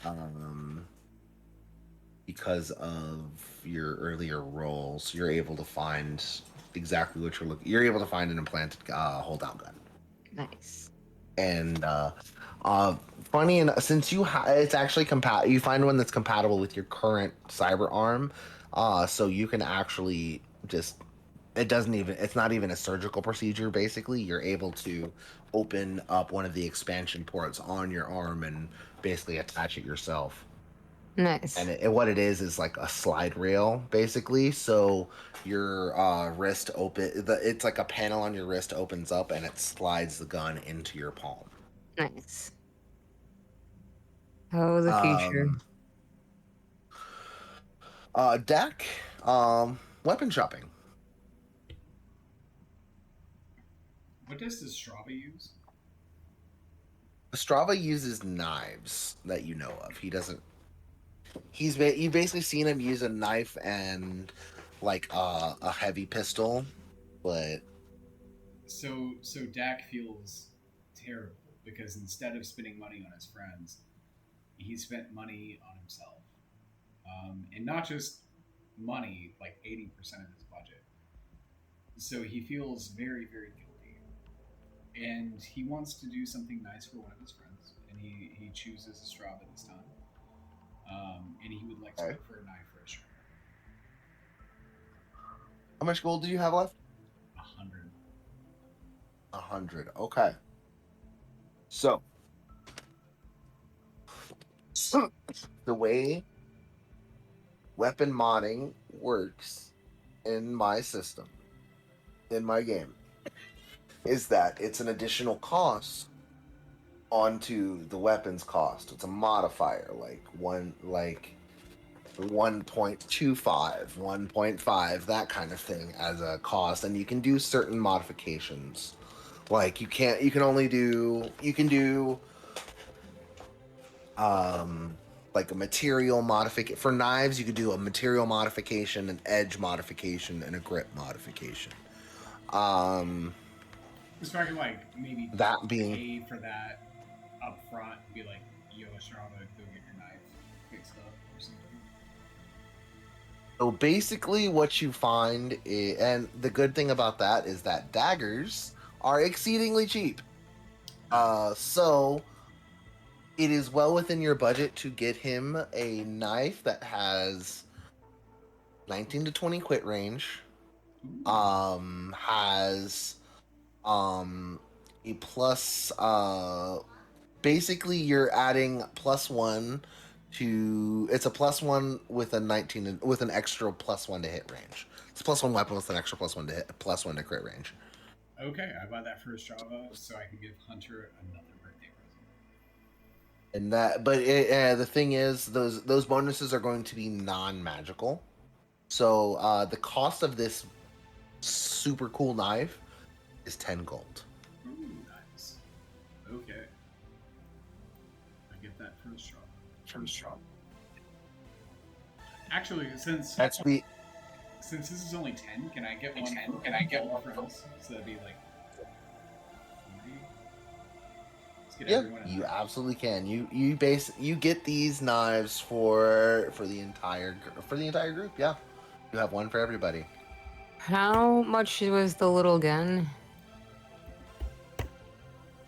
because of your earlier rolls. You're able to find exactly what you're looking. You're able to find an implanted holdout gun. Nice. And funny enough, since it's actually you find one that's compatible with your current cyber arm, so you can actually just. It's not even a surgical procedure, basically. You're able to open up one of the expansion ports on your arm and basically attach it yourself. Nice. And what it is like a slide rail, basically. So your wrist it's like a panel on your wrist opens up and it slides the gun into your palm. Nice. Oh, the future. Dak, weapon shopping. What does Strava use? Strava uses knives that you know of. He doesn't. You've basically seen him use a knife and like a heavy pistol, but So Dak feels terrible because instead of spending money on his friends, he spent money on himself, and not just money, like 80% of his budget. So he feels very, very guilty, and he wants to do something nice for one of his friends, and he chooses Strava this time, and he would like to look for a knife for a Strava. how much gold do you have left? 100. 100. Okay. So, the way weapon modding works in my system, in my game, is that it's an additional cost onto the weapon's cost. It's a modifier, like 1.25, 1.5, that kind of thing as a cost, and you can do certain modifications. Like you can do like a material modification for knives. You could do a material modification, an edge modification, and a grip modification. Just so I can like maybe That being- pay for that up front and be like, yo, Strava, go get your knife fixed up or something. So basically, what you find, and the good thing about that is that daggers are exceedingly cheap. So it is well within your budget to get him a knife that has 19 to 20 quit range. Has a plus. Basically, you're adding +1 to. It's a +1 with a 19 with an extra +1 to hit range. It's a +1 weapon with an extra +1 to hit, +1 to crit range. Okay, I buy that for Strava so I can give Hunter another birthday present. And that, but the thing is, those bonuses are going to be non-magical. So the cost of this super cool knife is 10 gold. Ooh, nice. Okay. I get that for Strava. Actually, since That's the this is only 10, can I get one? Can I get one friends? So that'd be like 40. Let's get yeah. everyone in You there. absolutely can. You get these knives for the entire group. Yeah, you have one for everybody. How much was the little gun?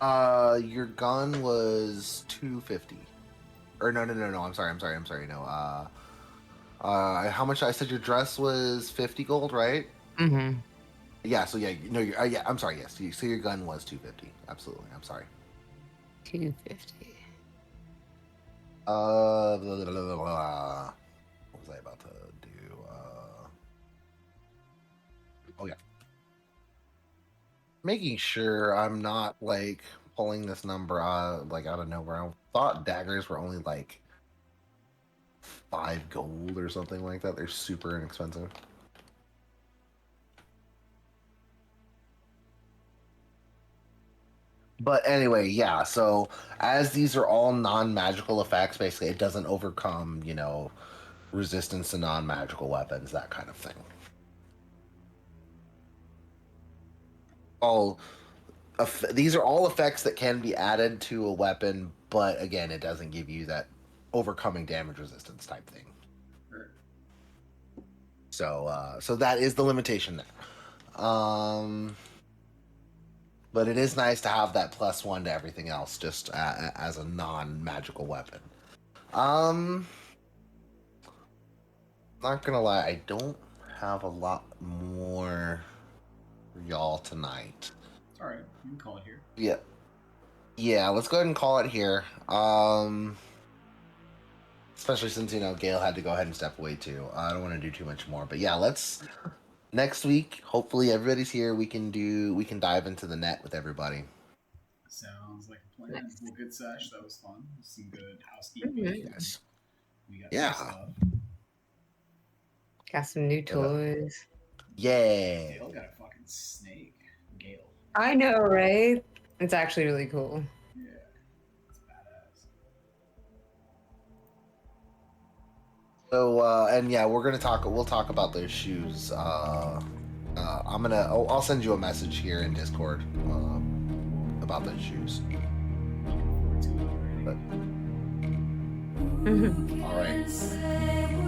Your gun was 250. Or no. I'm sorry. No. How much? I said your dress was 50 gold, right? Mm-hmm. Yeah. So yeah, no. Yeah. I'm sorry. Yes. So your gun was 250. Absolutely. I'm sorry. 250. Blah, blah, blah, blah, blah. What was I about to do? Oh yeah. Making sure I'm not like pulling this number like out of nowhere. I thought daggers were only like 5 gold or something like that. They're super inexpensive. But anyway, yeah, so as these are all non-magical effects, basically it doesn't overcome, resistance to non-magical weapons, that kind of thing. These are all effects that can be added to a weapon, but again, it doesn't give you that overcoming damage resistance type thing. Sure. So that is the limitation there. But it is nice to have that +1 to everything else, just as a non-magical weapon. Not gonna lie, I don't have a lot more for y'all tonight. It's alright. You can call it here. Yeah. Let's go ahead and call it here. Especially since Gail had to go ahead and step away too. I don't want to do too much more, but yeah, let's. Next week, hopefully everybody's here. We can dive into the net with everybody. Sounds like a plan. Well, good sesh. That was fun. Some good housekeeping. Yes. We got Yeah. some stuff. Got some new toys. Yeah. Gail got a fucking snake. Gail. I know, right? It's actually really cool. Yeah. So and yeah, we're gonna talk. We'll talk about those shoes. I'll send you a message here in Discord about those shoes. But, all right.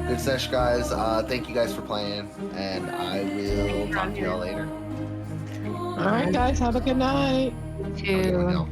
Good sesh, guys. Thank you guys for playing, and I will talk to y'all later. All right, guys. Have a good night. Have a good one, y'all.